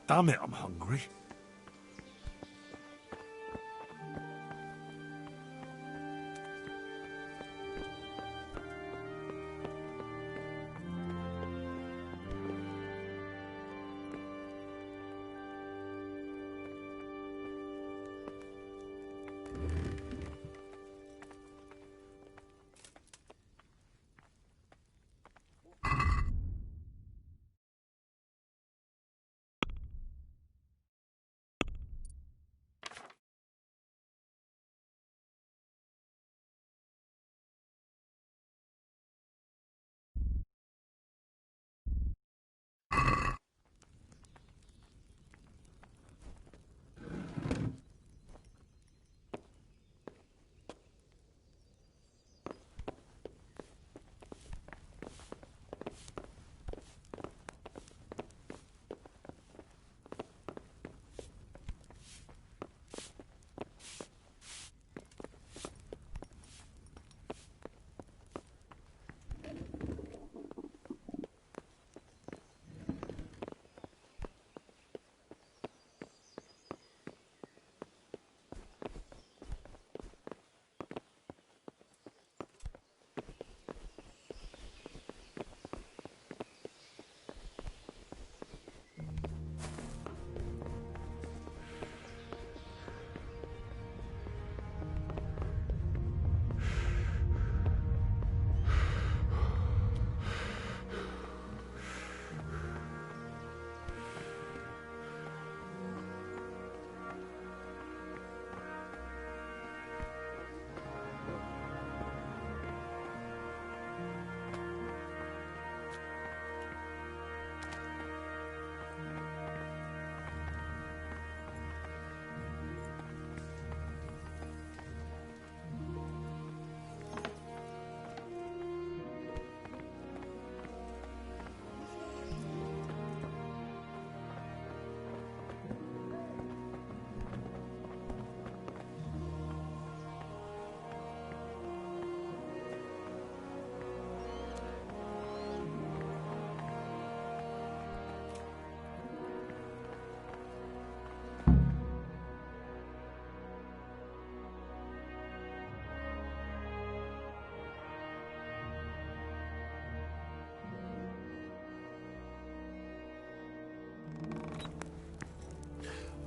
Damn it, I'm hungry.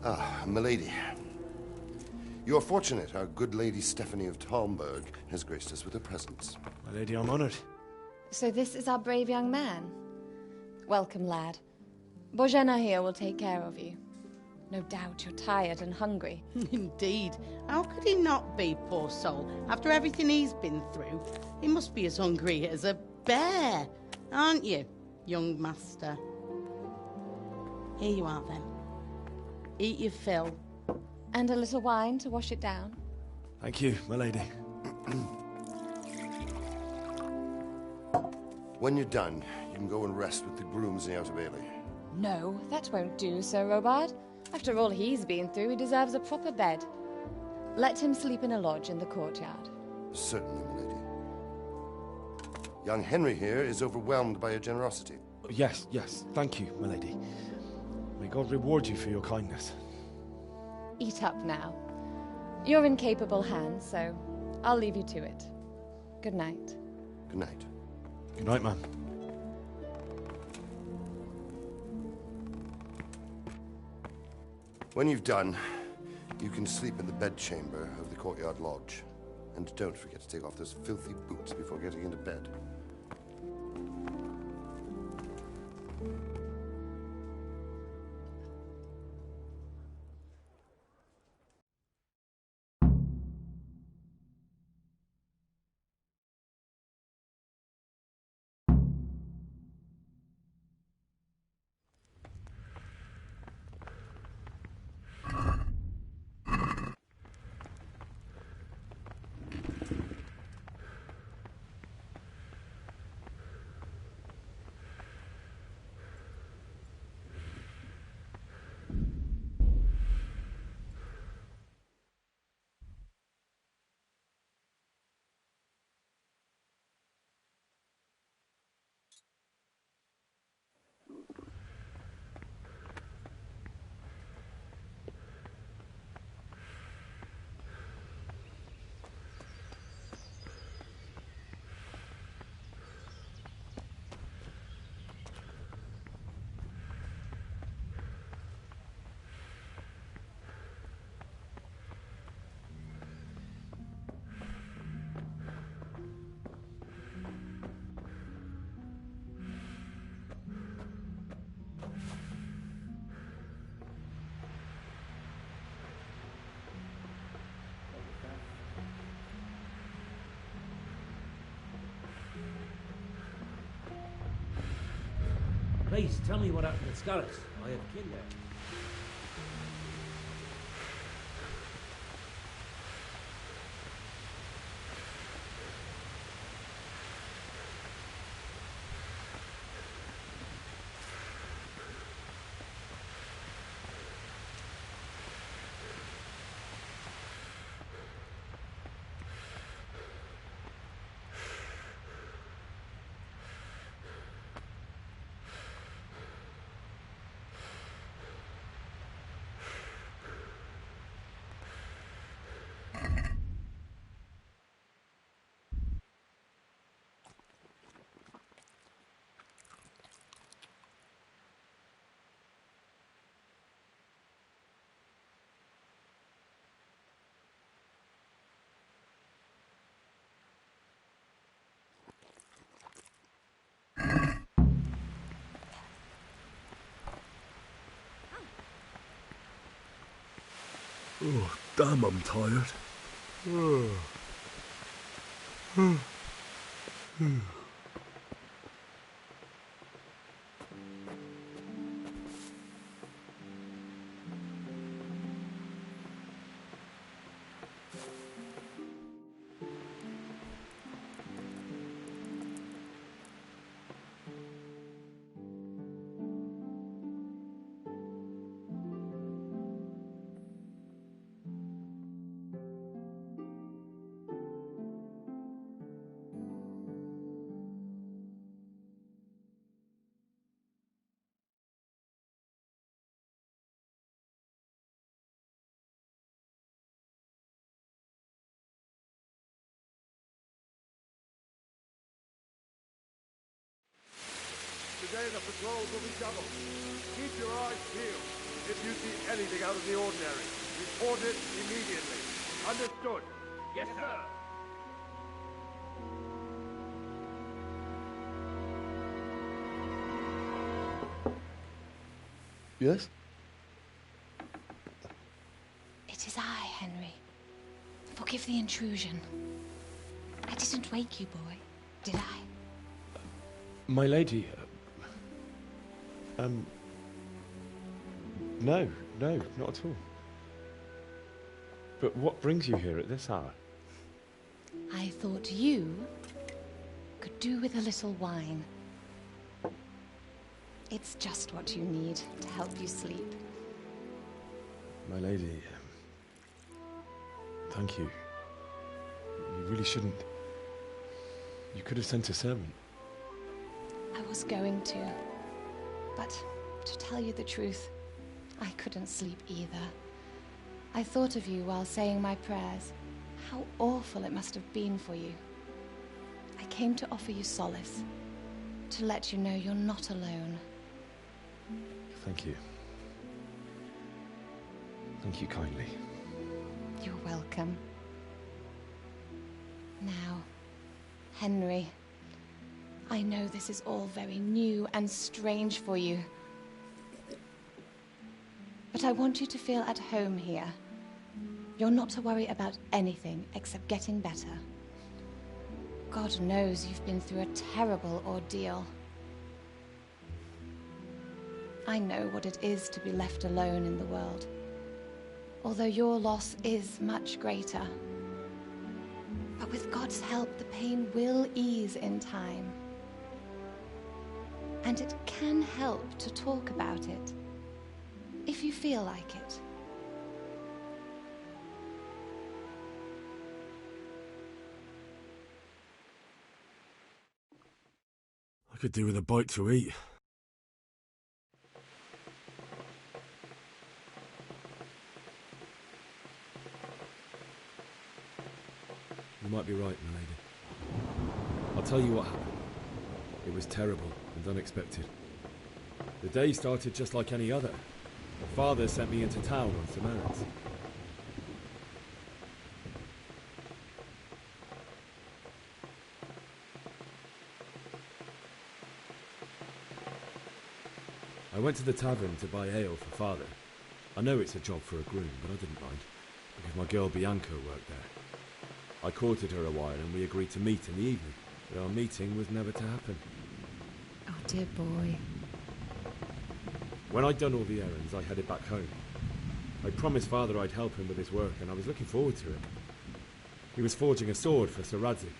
Ah, milady. You are fortunate our good lady Stephanie of Talmberg has graced us with her presence. My lady, I'm honored. So this is our brave young man. Welcome, lad. Bojana here will take care of you. No doubt you're tired and hungry. Indeed. How could he not be, poor soul? After everything he's been through, he must be as hungry as a bear, aren't you, young master? Here you are, then. Eat your fill. And a little wine to wash it down. Thank you, my lady. When you're done, you can go and rest with the grooms in the Outer Bailey. No, that won't do, Sir Robard. After all he's been through, he deserves a proper bed. Let him sleep in a lodge in the courtyard. Certainly, milady. Young Henry here is overwhelmed by your generosity. Yes, yes, thank you, my lady. May God reward you for your kindness. Eat up now. You're in capable hands, so I'll leave you to it. Good night. Good night. Good night, ma'am. When you've done, you can sleep in the bedchamber of the courtyard lodge. And don't forget to take off those filthy boots before getting into bed. Please, tell me what happened at Scarlett's. I have kin there. Oh, damn, I'm tired. Today the patrols will be doubled. Keep your eyes peeled. If you see anything out of the ordinary, report it immediately. Understood? Yes, sir. Yes? It is I, Henry. Forgive the intrusion. I didn't wake you, boy, did I? My lady, no, not at all. But what brings you here at this hour? I thought you could do with a little wine. It's just what you need to help you sleep. My lady, thank you. You really shouldn't. You could have sent a servant. I was going to, but to tell you the truth, I couldn't sleep either. I thought of you while saying my prayers. How awful it must have been for you. I came to offer you solace, to let you know you're not alone. Thank you. Thank you kindly. You're welcome. Now, Henry, I know this is all very new and strange for you. But I want you to feel at home here. You're not to worry about anything except getting better. God knows you've been through a terrible ordeal. I know what it is to be left alone in the world, although your loss is much greater. But with God's help, the pain will ease in time. And it can help to talk about it, if you feel like it. I could do with a bite to eat. You might be right, my lady. I'll tell you what happened. It was terrible and unexpected. The day started just like any other. Father sent me into town on some errands. I went to the tavern to buy ale for Father. I know it's a job for a groom, but I didn't mind, because my girl Bianca worked there. I courted her a while and we agreed to meet in the evening, but our meeting was never to happen. Oh, dear boy. When I'd done all the errands, I headed back home. I promised Father I'd help him with his work, and I was looking forward to it. He was forging a sword for Sir Radzig.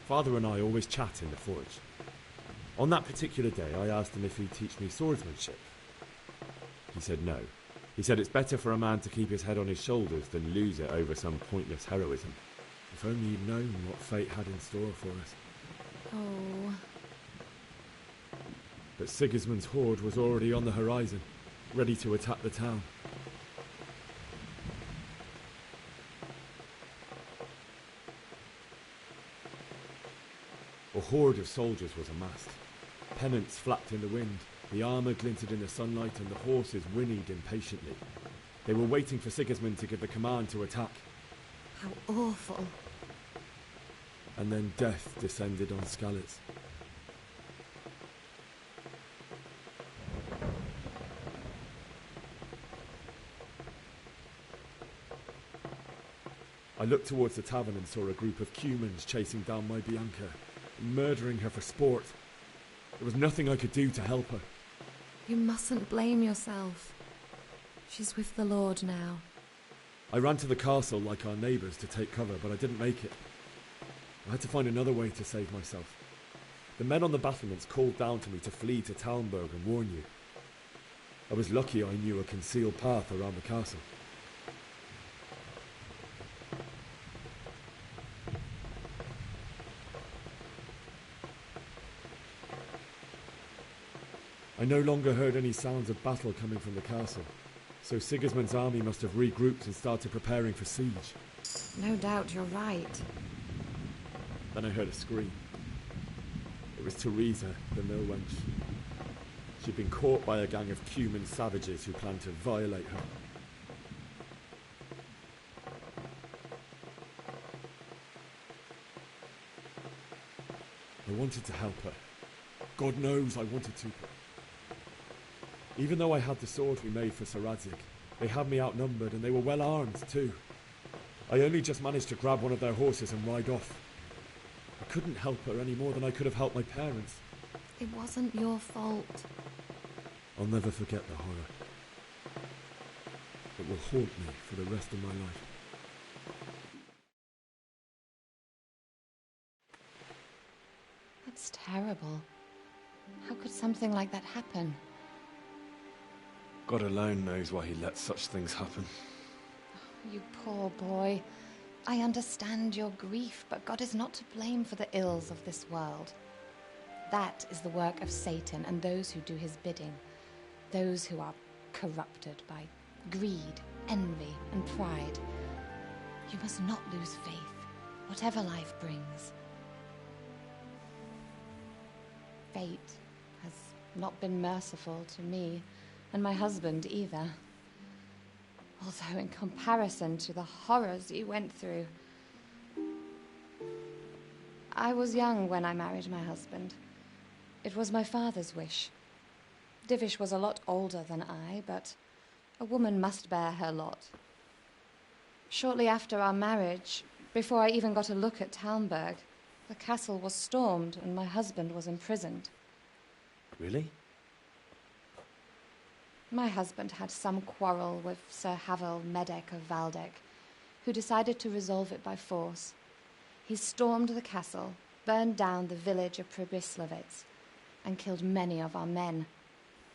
Father and I always chat in the forge. On that particular day, I asked him if he'd teach me swordsmanship. He said no. He said it's better for a man to keep his head on his shoulders than lose it over some pointless heroism. If only he'd known what fate had in store for us. Oh. But Sigismund's horde was already on the horizon, ready to attack the town. A horde of soldiers was amassed. Pennants flapped in the wind, the armour glinted in the sunlight, and the horses whinnied impatiently. They were waiting for Sigismund to give the command to attack. How awful. And then death descended on Skalitz. I looked towards the tavern and saw a group of Cumans chasing down my Bianca, murdering her for sport. There was nothing I could do to help her. You mustn't blame yourself. She's with the Lord now. I ran to the castle like our neighbours to take cover, but I didn't make it. I had to find another way to save myself. The men on the battlements called down to me to flee to Talmberg and warn you. I was lucky I knew a concealed path around the castle. I no longer heard any sounds of battle coming from the castle, so Sigismund's army must have regrouped and started preparing for siege. No doubt you're right. Then I heard a scream. It was Teresa, the mill wench. She'd been caught by a gang of Cuman savages who planned to violate her. I wanted to help her. God knows I wanted to. Even though I had the sword we made for Sir Radzig, they had me outnumbered and they were well armed too. I only just managed to grab one of their horses and ride off. I couldn't help her any more than I could have helped my parents. It wasn't your fault. I'll never forget the horror. It will haunt me for the rest of my life. That's terrible. How could something like that happen? God alone knows why he lets such things happen. You poor boy. I understand your grief, but God is not to blame for the ills of this world. That is the work of Satan and those who do his bidding. Those who are corrupted by greed, envy, and pride. You must not lose faith, whatever life brings. Fate has not been merciful to me, and my husband either. Although in comparison to the horrors you went through. I was young when I married my husband. It was my father's wish. Divish was a lot older than I, but a woman must bear her lot. Shortly after our marriage, before I even got a look at Talmberg, the castle was stormed and my husband was imprisoned. Really? My husband had some quarrel with Sir Havel Medek of Valdek, who decided to resolve it by force. He stormed the castle, burned down the village of Pribyslavitz, and killed many of our men,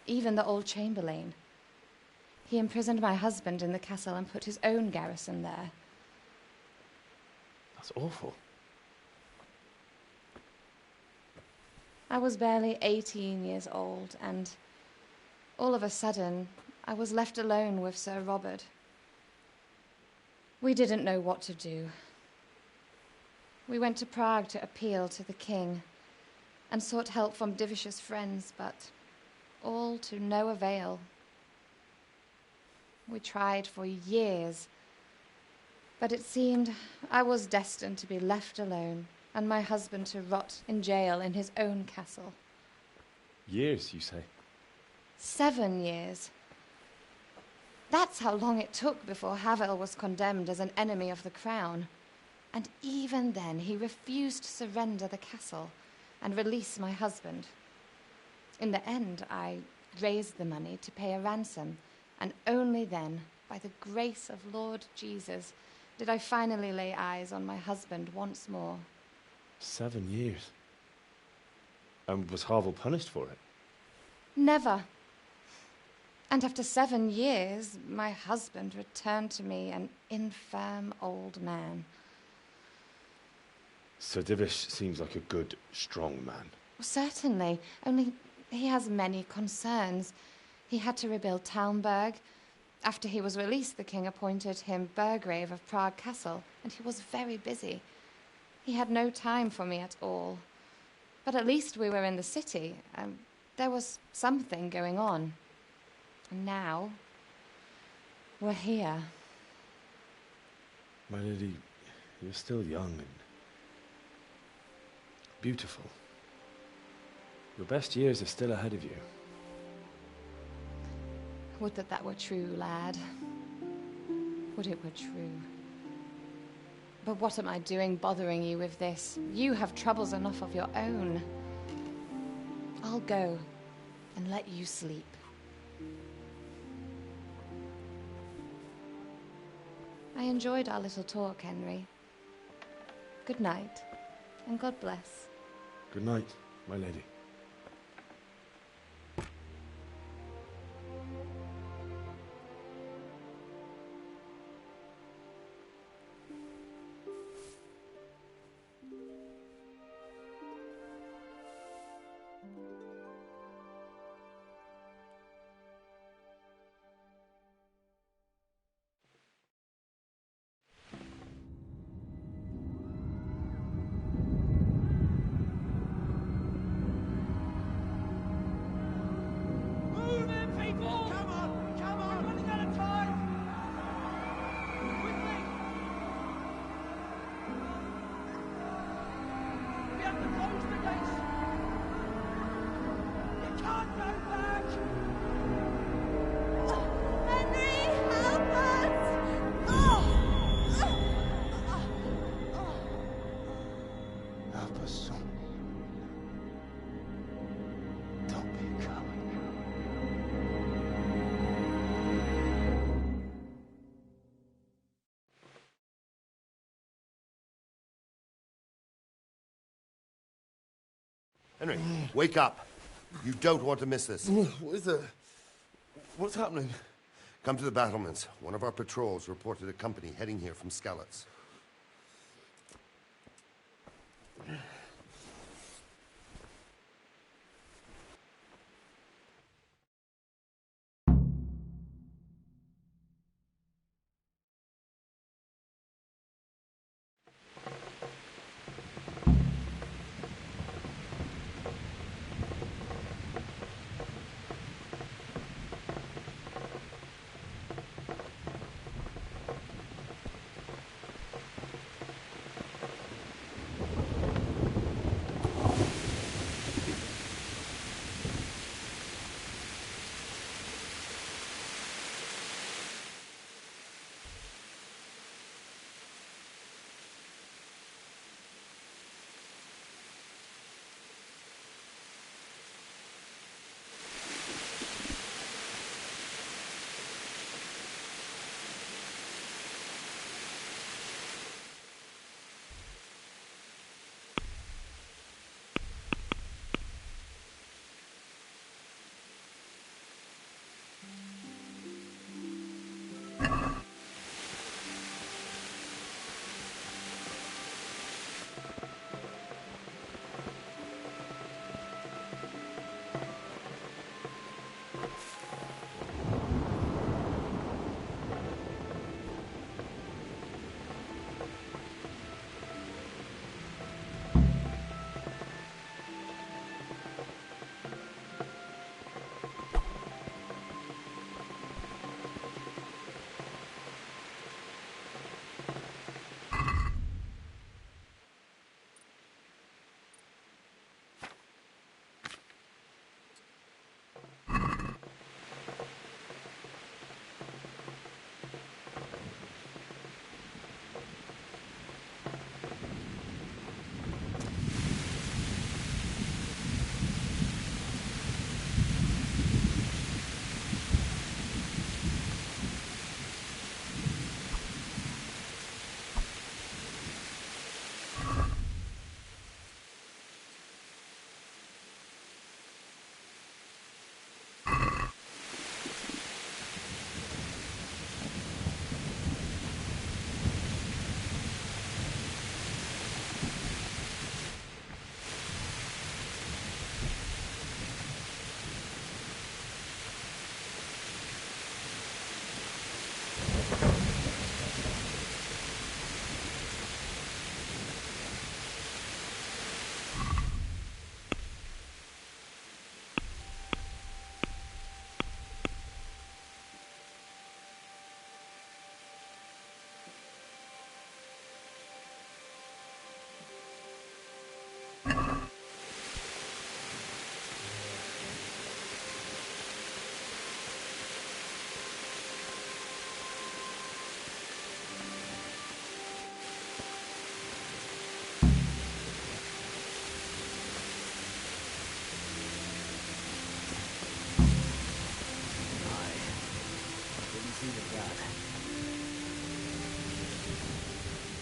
even the old chamberlain. He imprisoned my husband in the castle and put his own garrison there. That's awful. I was barely 18 years old, and all of a sudden, I was left alone with Sir Robert. We didn't know what to do. We went to Prague to appeal to the king and sought help from Divish's friends, but all to no avail. We tried for years, but it seemed I was destined to be left alone and my husband to rot in jail in his own castle. Years, you say? 7 years. That's how long it took before Havel was condemned as an enemy of the crown. And even then he refused to surrender the castle and release my husband. In the end, I raised the money to pay a ransom, and only then, by the grace of Lord Jesus, did I finally lay eyes on my husband once more. 7 years. And was Havel punished for it? Never. And after 7 years, my husband returned to me an infirm old man. Sir Divish seems like a good, strong man. Certainly, only he has many concerns. He had to rebuild Talmberg. After he was released, the king appointed him Burgrave of Prague Castle, and he was very busy. He had no time for me at all. But at least we were in the city, and there was something going on. And now, we're here. My lady, you're still young and beautiful. Your best years are still ahead of you. Would that that were true, lad. Would it were true. But what am I doing bothering you with this? You have troubles enough of your own. I'll go and let you sleep. I enjoyed our little talk, Henry. Good night, and God bless. Good night, my lady. Henry, wake up. You don't want to miss this. What is it? What's happening? Come to the battlements. One of our patrols reported a company heading here from Skalitz.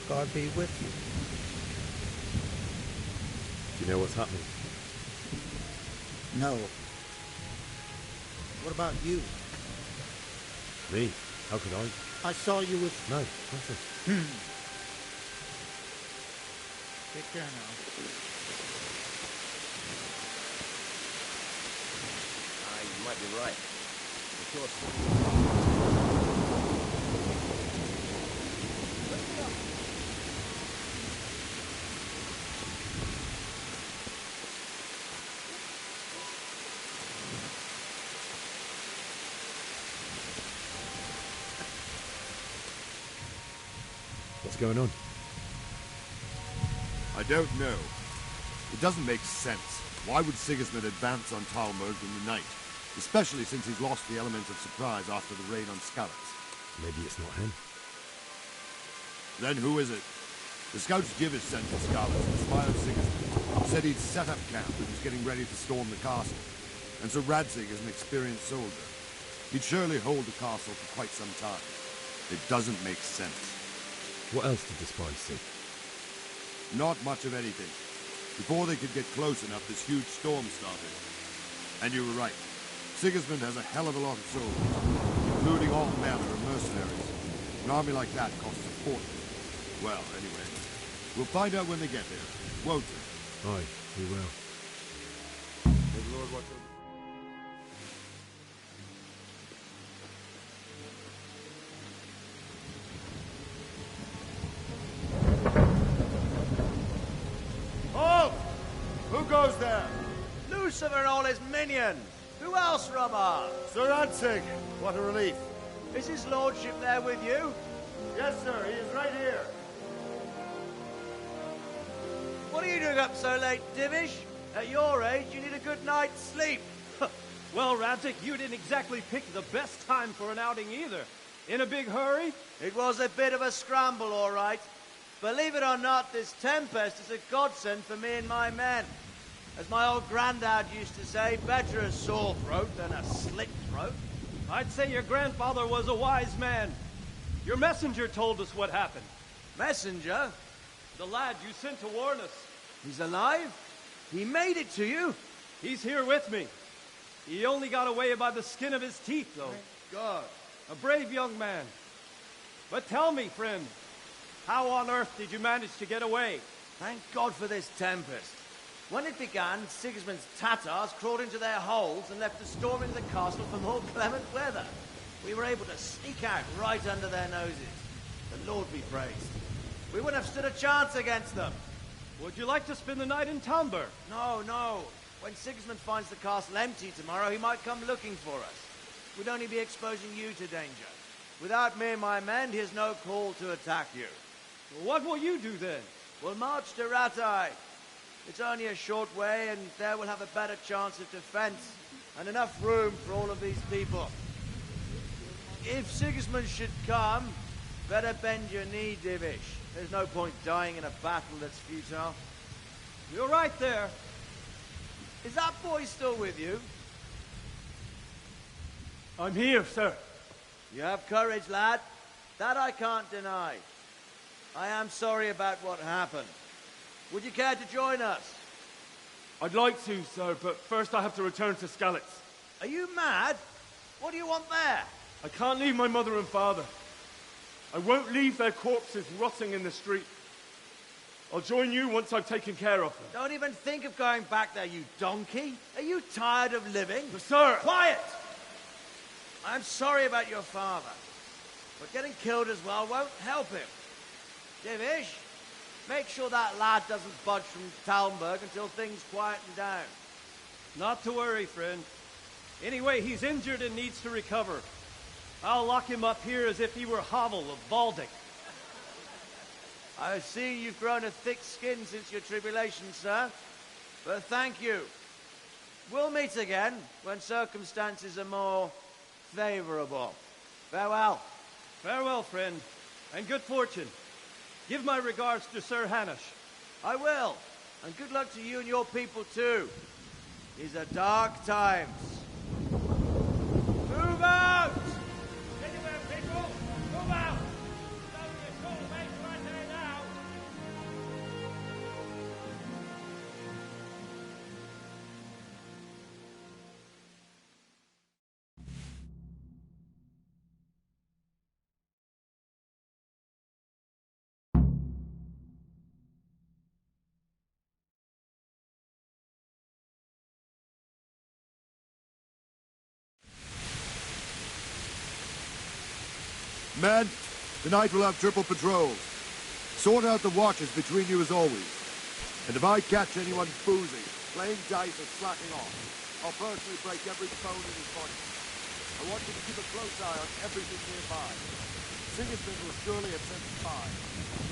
God be with you. Do you know what's happening? No. What about you? Me? How could I? I saw you with... No, nothing. Take care now. You might be right. Of course. What's going on? I don't know. It doesn't make sense. Why would Sigismund advance on Talmberg in the night? Especially since he's lost the element of surprise after the raid on Skalitz. Maybe it's not him. Then who is it? The scouts Jivis sent to Skalitz to spy on Sigismund. Said he'd set up camp and was getting ready to storm the castle. And so Radzig is an experienced soldier. He'd surely hold the castle for quite some time. It doesn't make sense. What else did the spies see? Not much of anything. Before they could get close enough, this huge storm started. And you were right. Sigismund has a hell of a lot of soldiers, including all men who are mercenaries. An army like that costs a fortune. Well, anyway, we'll find out when they get there, won't we? Aye, we will. May the Lord watch over. Halt! Who goes there? Lucifer and all his minions. Who else, Robert? Sir Radzig, what a relief. Is his lordship there with you? Yes, sir, he is right here. What are you doing up so late, Divish? At your age, you need a good night's sleep. Well, Radzig, you didn't exactly pick the best time for an outing either. In a big hurry? It was a bit of a scramble, all right. Believe it or not, this tempest is a godsend for me and my men. As my old granddad used to say, better a sore throat than a slit throat. I'd say your grandfather was a wise man. Your messenger told us what happened. Messenger? The lad you sent to warn us. He's alive? He made it to you? He's here with me. He only got away by the skin of his teeth, though. Thank God. A brave young man. But tell me, friend, how on earth did you manage to get away? Thank God for this tempest. When it began, Sigismund's Tatars crawled into their holes and left us storming the castle for more clement weather. We were able to sneak out right under their noses. The Lord be praised. We wouldn't have stood a chance against them. Would you like to spend the night in Talmberg? No, no. When Sigismund finds the castle empty tomorrow, he might come looking for us. We'd only be exposing you to danger. Without me and my men, he has no call to attack you. Well, what will you do then? We'll march to Ratai. It's only a short way, and there we'll have a better chance of defense and enough room for all of these people. If Sigismund should come, better bend your knee, Divish. There's no point dying in a battle that's futile. You're right there. Is that boy still with you? I'm here, sir. You have courage, lad. That I can't deny. I am sorry about what happened. Would you care to join us? I'd like to, sir, but first I have to return to Skalitz. Are you mad? What do you want there? I can't leave my mother and father. I won't leave their corpses rotting in the street. I'll join you once I've taken care of them. Don't even think of going back there, you donkey. Are you tired of living? But sir! Quiet! I'm sorry about your father, but getting killed as well won't help him. Divish, make sure that lad doesn't budge from Talmberg until things quieten down. Not to worry, friend. Anyway, he's injured and needs to recover. I'll lock him up here as if he were Havel of Baldic. I see you've grown a thick skin since your tribulation, sir. But thank you. We'll meet again when circumstances are more favorable. Farewell. Farewell, friend, and good fortune. Give my regards to Sir Hanush. I will. And good luck to you and your people, too. These are dark times. Move out! Anywhere, people! Move out! Don't be a soul mate right there now! Men, tonight we'll have triple patrols. Sort out the watches between you as always. And if I catch anyone boozing, playing dice or slacking off, I'll personally break every bone in his body. I want you to keep a close eye on everything nearby. Sigismund will surely have sent spies.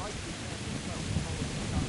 Like the man himself following the sun.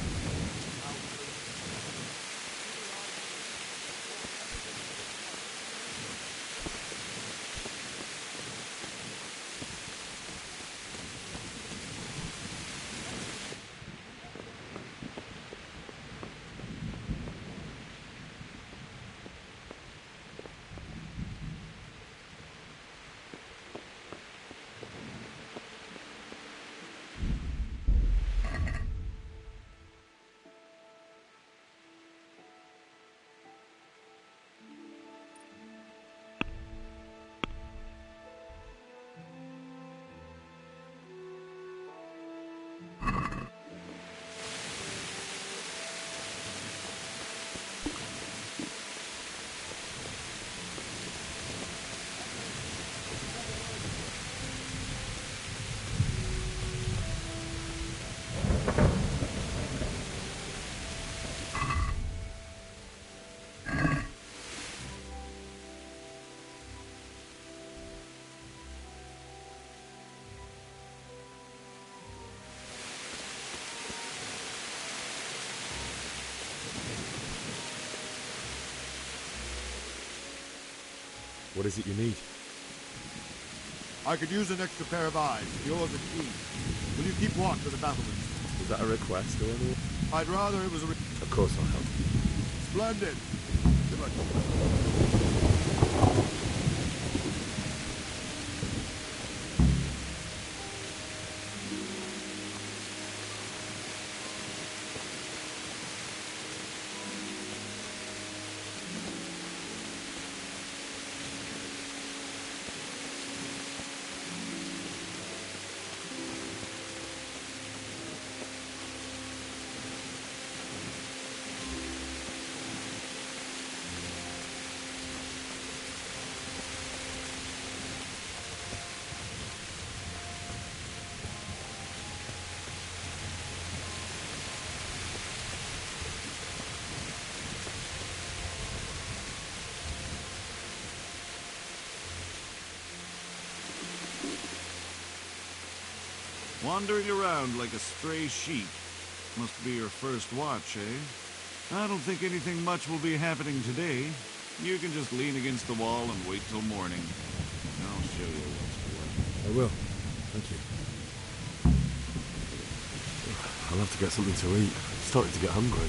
What is it you need? I could use an extra pair of eyes. Yours are keen. Will you keep watch for the battlements? Is that a request or an order? I'd rather it was a... Of course I'll help. Splendid. Good luck. Wandering around like a stray sheep. Must be your first watch, eh? I don't think anything much will be happening today. You can just lean against the wall and wait till morning. I'll show you what's what. I will. Thank you. I'll have to get something to eat. I'm starting to get hungry.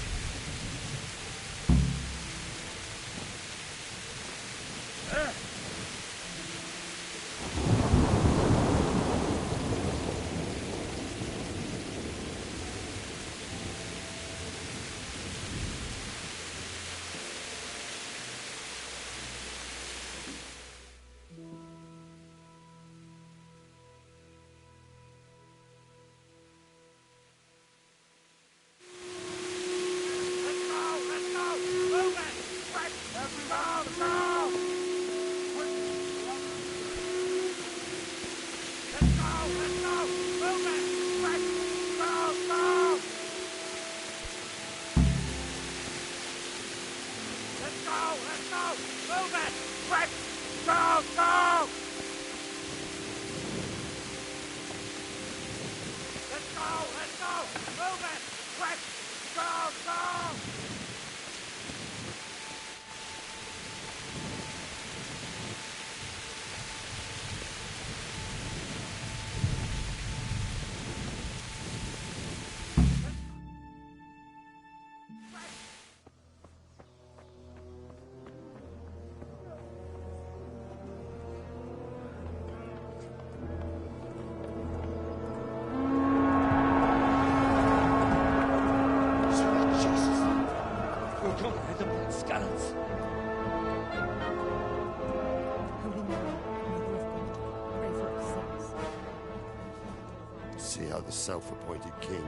See how the self-appointed king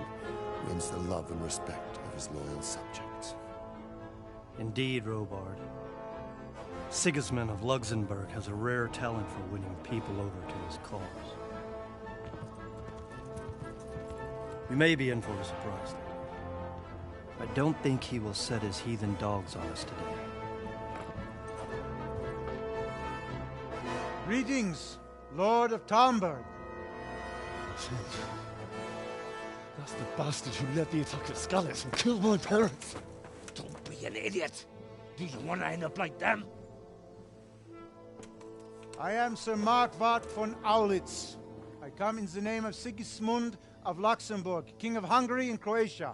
wins the love and respect of his loyal subjects. Indeed, Robard. Sigismund of Luxembourg has a rare talent for winning people over to his cause. You may be in for a surprise, though. I don't think he will set his heathen dogs on us today. Greetings, Lord of Talmberg. That's the bastard who led the attack at Skalitz and killed my parents. Don't be an idiot. Do you want to end up like them? I am Sir Markwart von Aulitz. I come in the name of Sigismund of Luxembourg, King of Hungary and Croatia,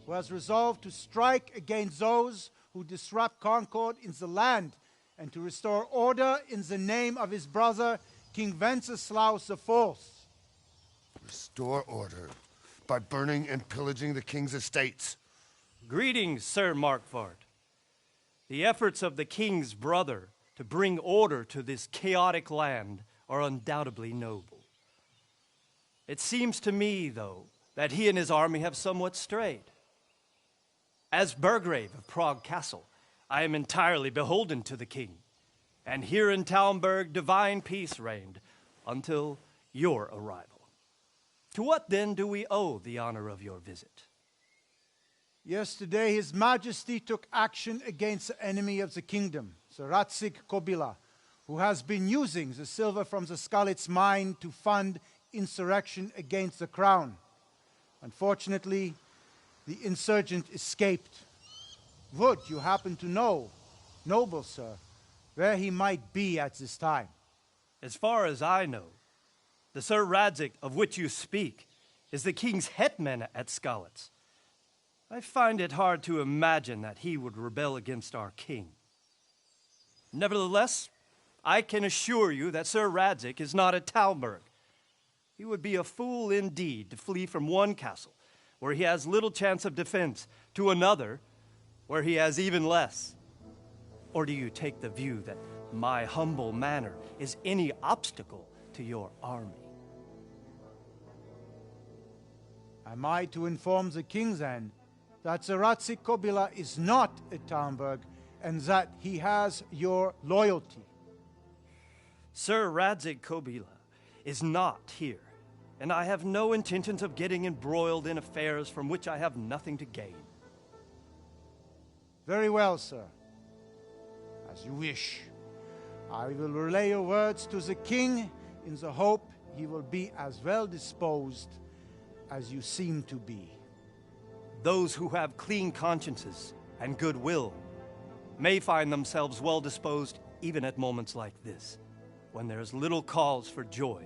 who has resolved to strike against those who disrupt concord in the land and to restore order in the name of his brother, King Wenceslaus IV. Restore order by burning and pillaging the king's estates. Greetings, Sir Markwart. The efforts of the king's brother to bring order to this chaotic land are undoubtedly noble. It seems to me, though, that he and his army have somewhat strayed. As Burgrave of Prague Castle, I am entirely beholden to the king, and here in Talmberg divine peace reigned until your arrival. To what then do we owe the honor of your visit? Yesterday, His Majesty took action against the enemy of the kingdom, Sir Radzig Kobyla, who has been using the silver from the Skalitz mine to fund insurrection against the crown. Unfortunately, the insurgent escaped. Would you happen to know, noble sir, where he might be at this time? As far as I know, the Sir Radzig of which you speak is the king's hetman at Skalitz. I find it hard to imagine that he would rebel against our king. Nevertheless, I can assure you that Sir Radzig is not at Talmberg. He would be a fool indeed to flee from one castle, where he has little chance of defense, to another, where he has even less. Or do you take the view that my humble manner is any obstacle to your army? Am I to inform the king, then, that Sir Radzig Kobyla is not at Talmberg, and that he has your loyalty? Sir Radzig Kobyla is not here, and I have no intentions of getting embroiled in affairs from which I have nothing to gain. Very well, sir. As you wish. I will relay your words to the king in the hope he will be as well disposed as you seem to be. Those who have clean consciences and goodwill may find themselves well disposed even at moments like this, when there is little cause for joy.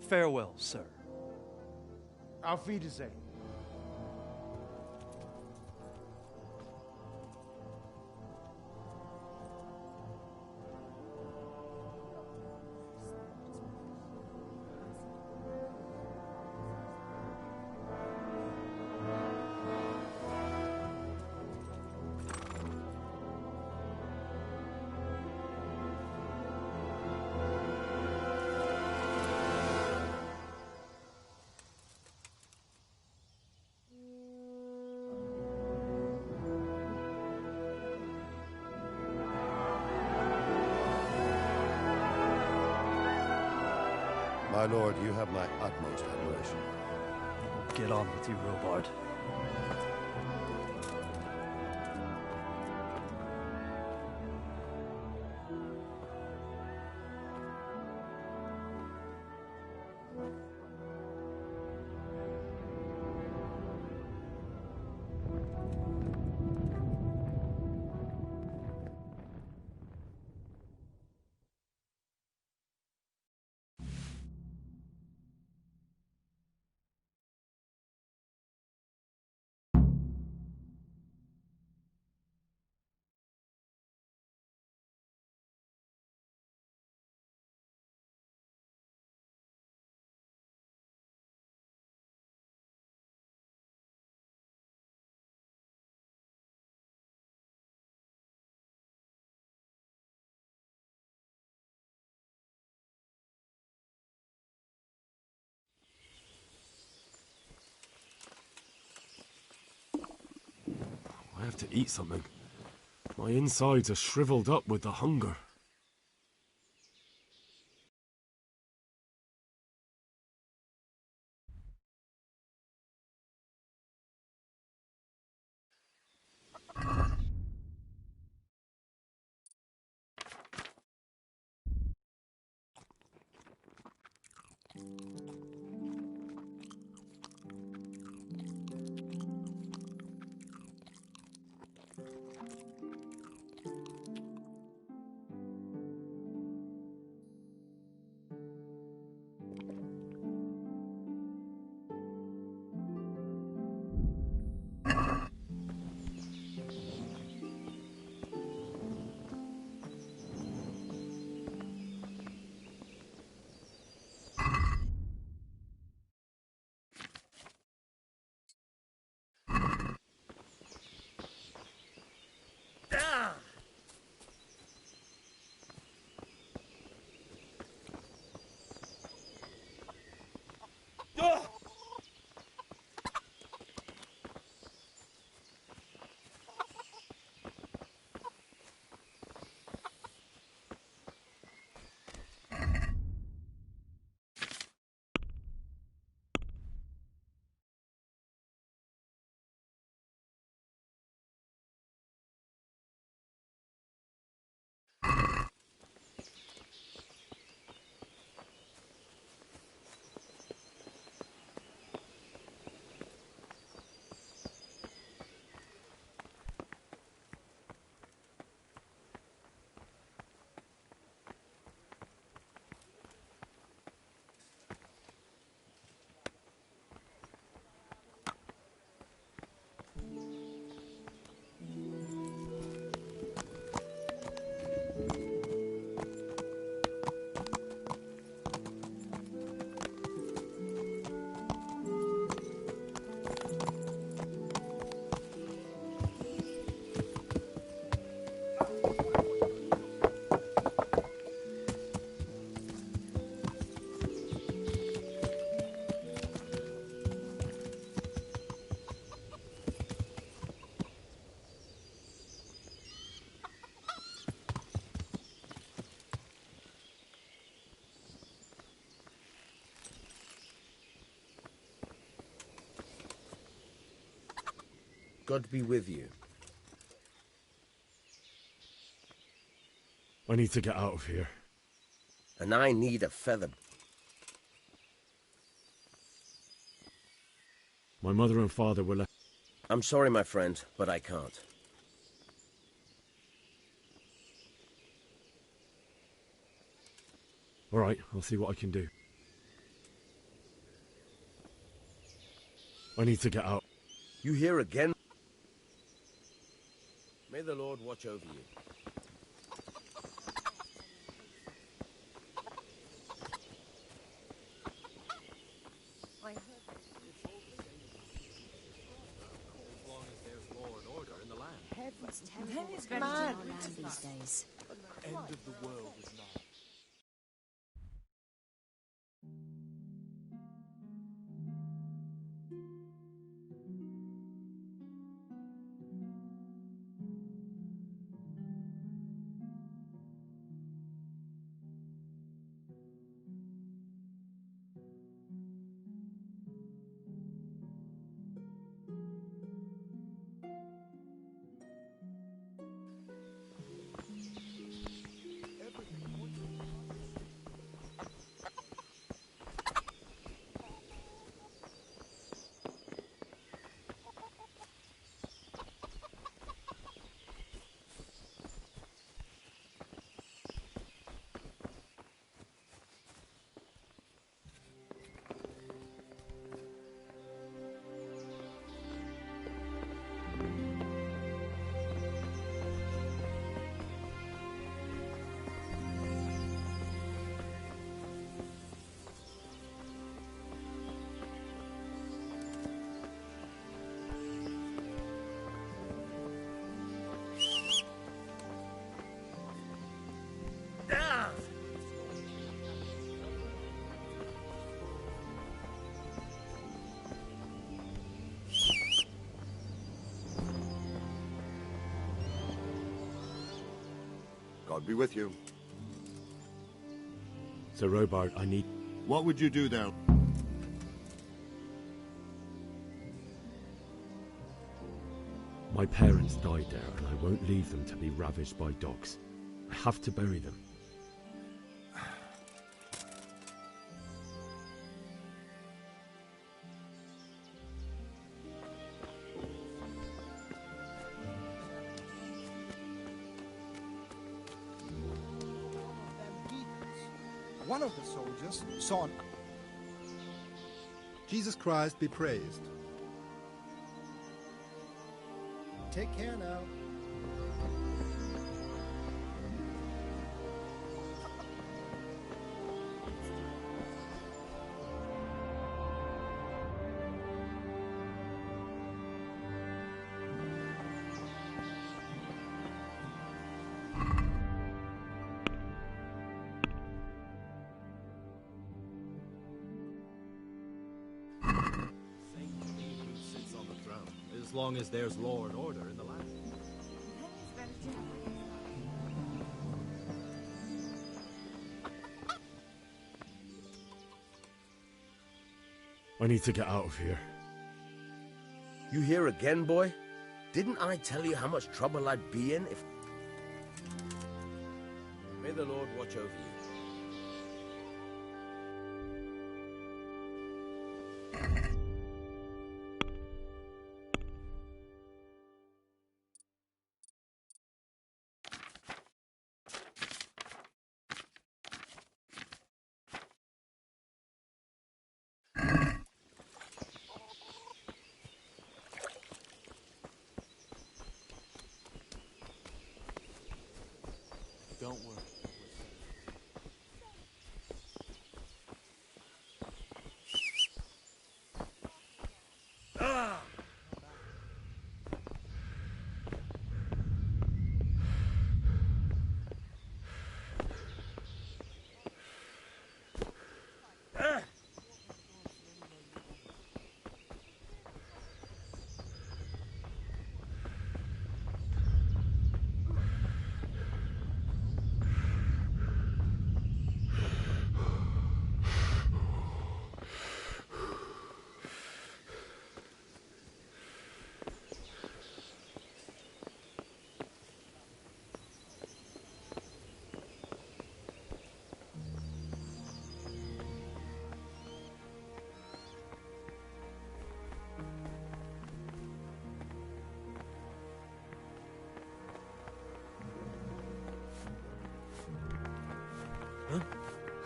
Farewell, sir. Auf Wiedersehen. My lord, you have my utmost admiration. Get on with you, Robard. I have to eat something. My insides are shriveled up with the hunger. God be with you. I need to get out of here. And I need a feather. My mother and father were left. I'm sorry, my friend, but I can't. All right, I'll see what I can do. I need to get out. You here again? May the Lord watch over you. It's mad these days. End of the world is nigh. God be with you. Sir Robard, I need... What would you do there? My parents died there, and I won't leave them to be ravaged by dogs. I have to bury them. One of the soldiers saw an... Jesus Christ be praised. Take care now. Sits on the throne, as long as there's law and order in the land. I need to get out of here. You here again, boy? Didn't I tell you how much trouble I'd be in if... May the Lord watch over you. Don't worry.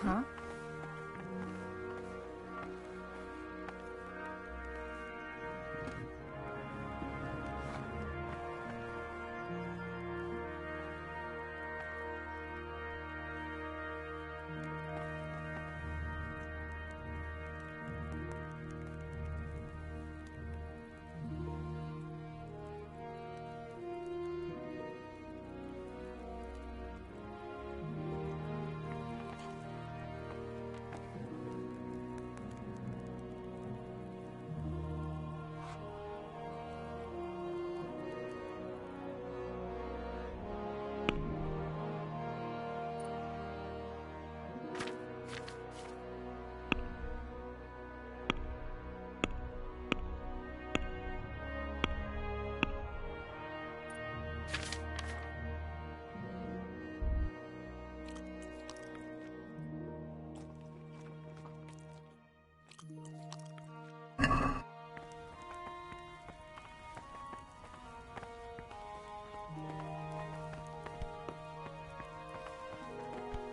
Huh?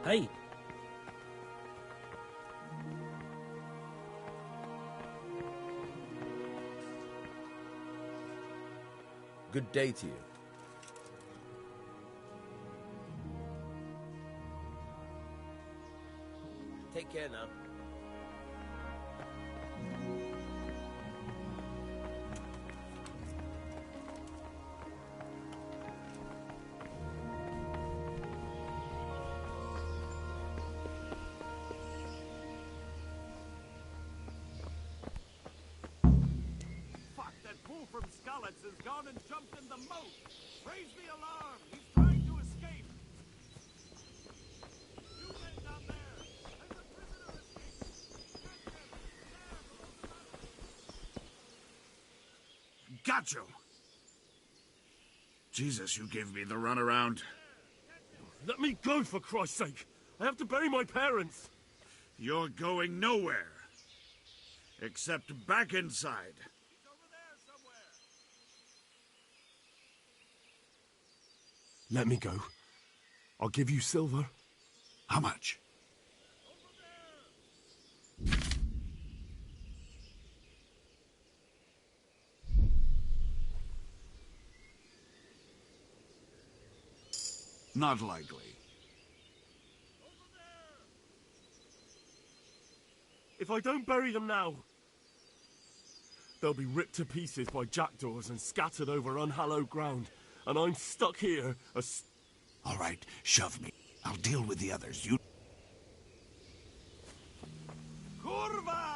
Hey! Good day to you. Take care now. Bull from Skalitz has gone and jumped in the moat. Raise the alarm. He's trying to escape. You men down there. Has a prisoner escaped? Catch him. Got you. Jesus, you gave me the runaround. Let me go, for Christ's sake! I have to bury my parents! You're going nowhere. Except back inside. Let me go. I'll give you silver. How much? Not likely. If I don't bury them now, they'll be ripped to pieces by jackdaws and scattered over unhallowed ground, and I'm stuck here. All right, shove me. I'll deal with the others. You. Kurva!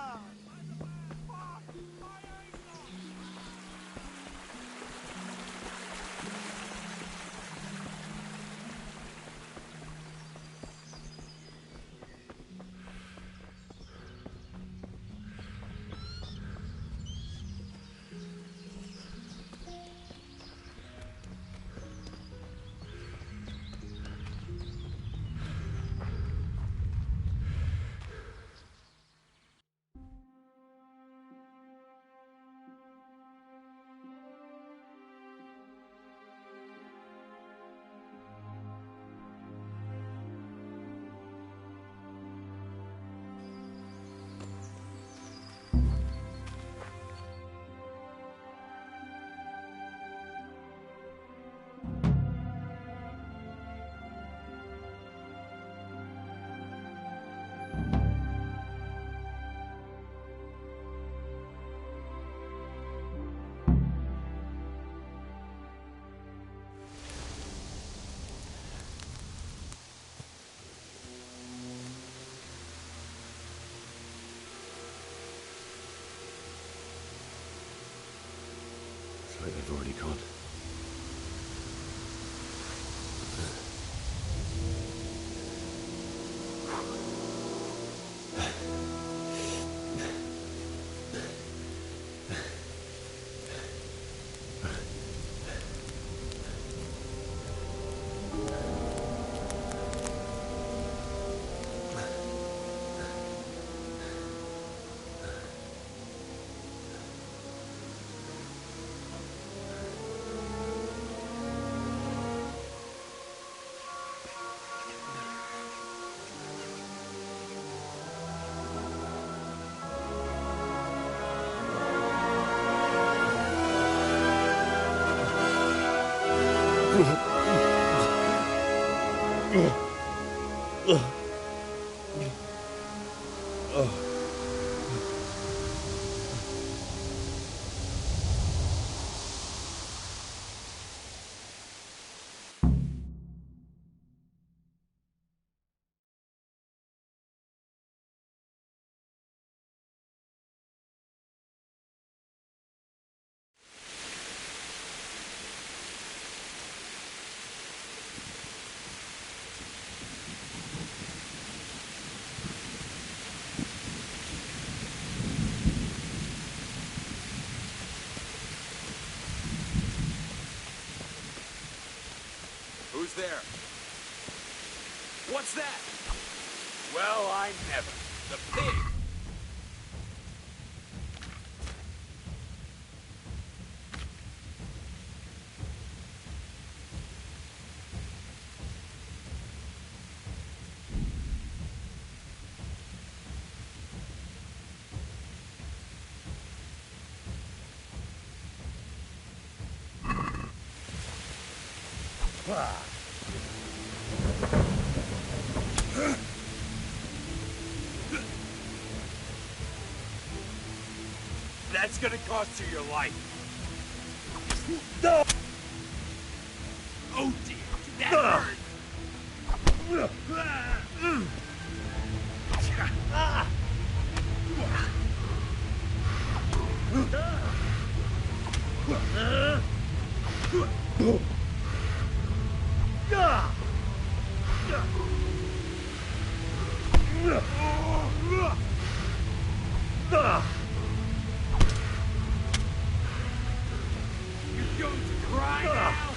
It's like they've already gone. Who's there? What's that? Well, I never. The pig! That's gonna cost you your life. No! Oh dear, that hurt! You're going to cry now?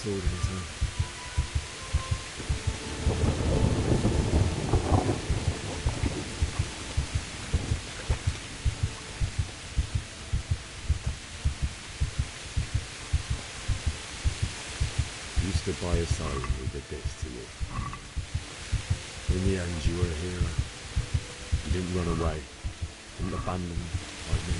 sword in his hand. You stood by his side when he did this to you. In the end, you were a hero. You didn't run away. Didn't abandon like me.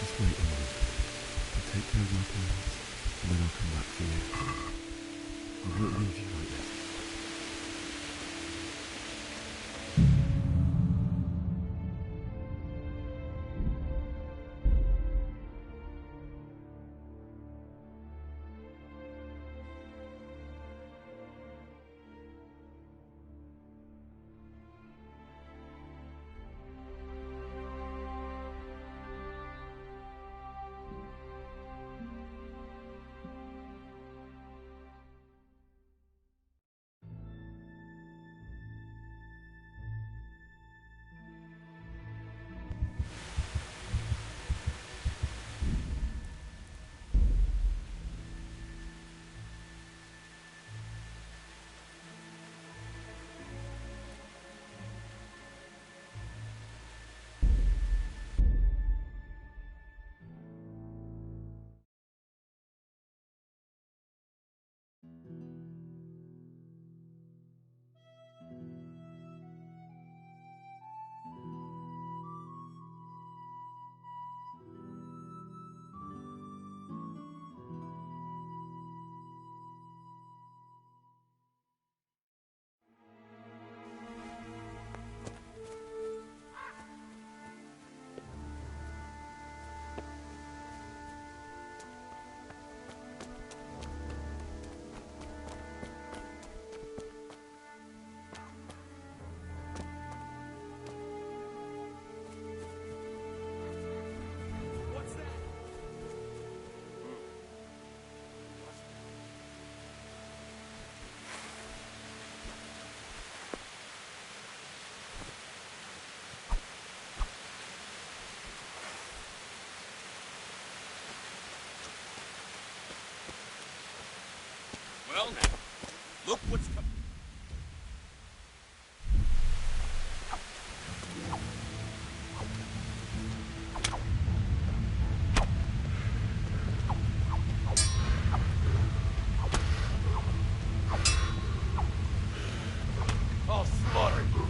Just wait a moment. I'll take care of my parents, and then I'll come back for you. I won't leave you like this. Well now, look what's coming. I'll slaughter you.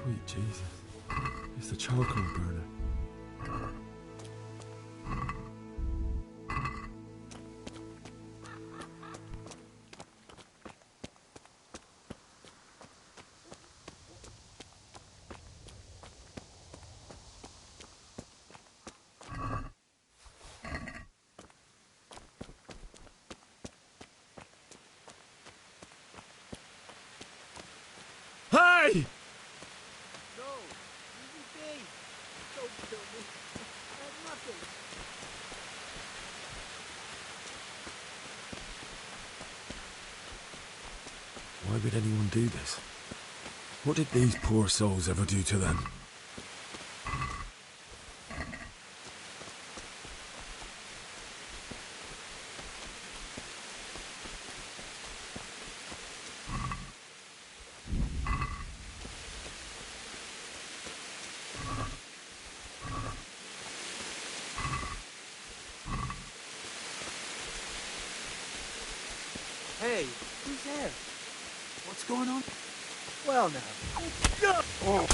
Sweet Jesus. It's the charcoal burner. Hey! No, leave me be. Don't kill me. I have nothing. Why would anyone do this? What did these poor souls ever do to them? Hey, who's there? What's going on? Well now. Oh.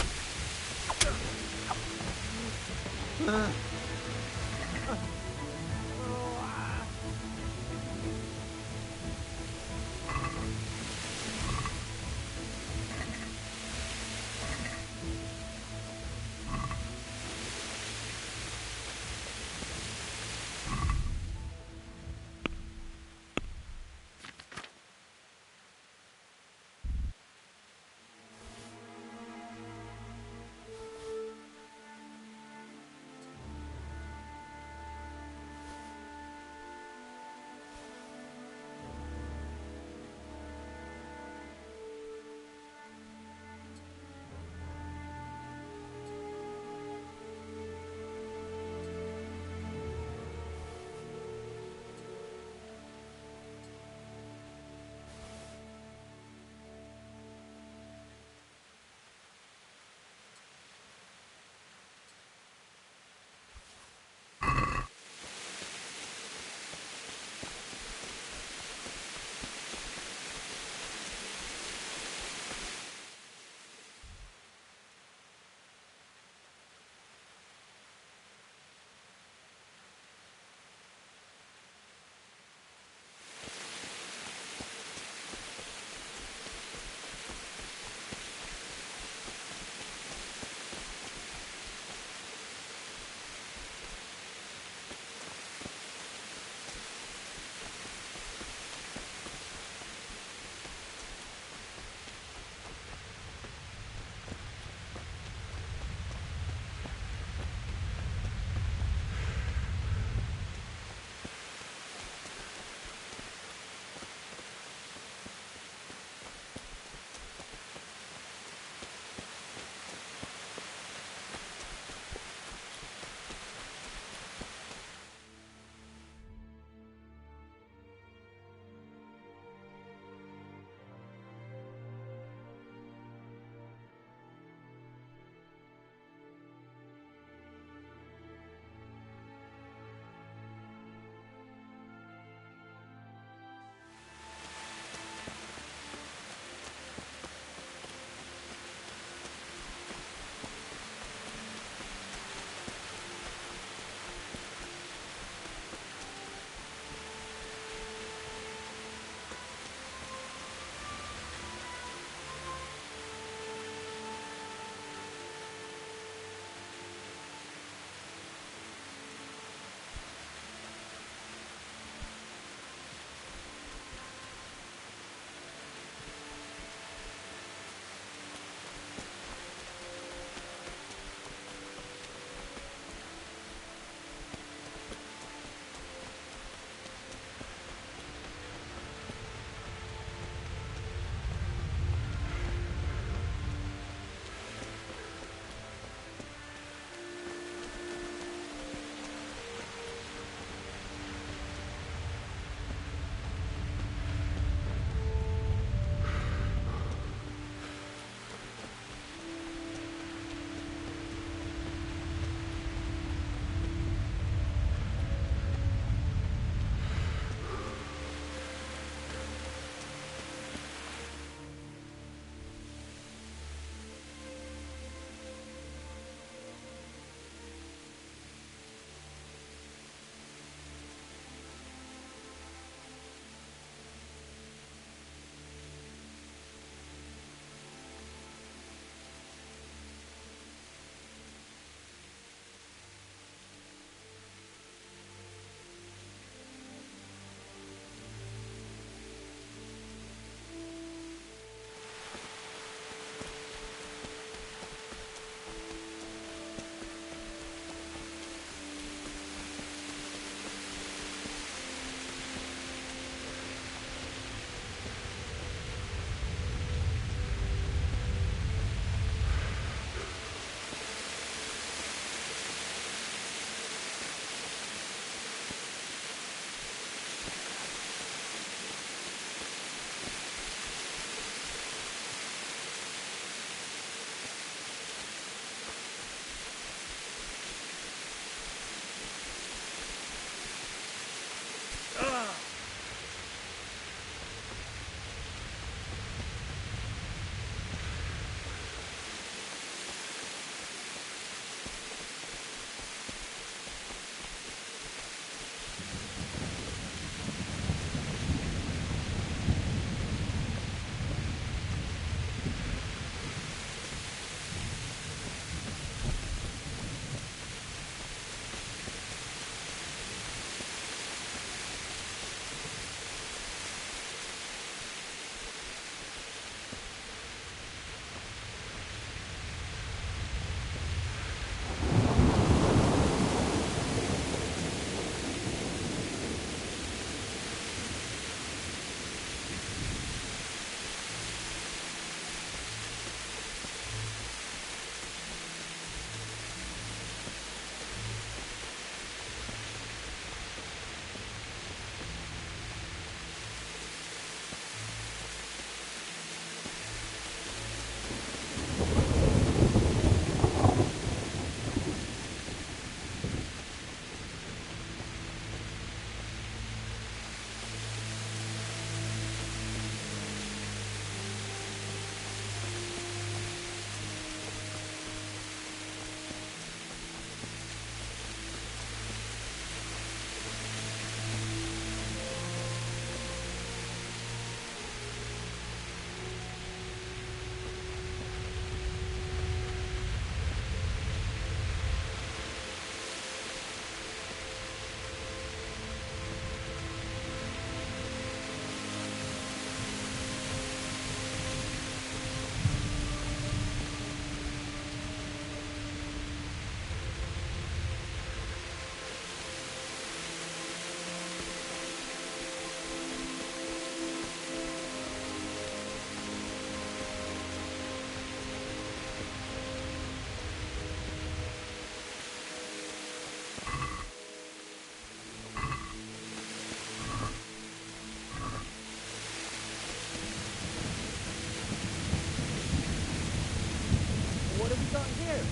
have we got here?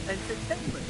Entertainment.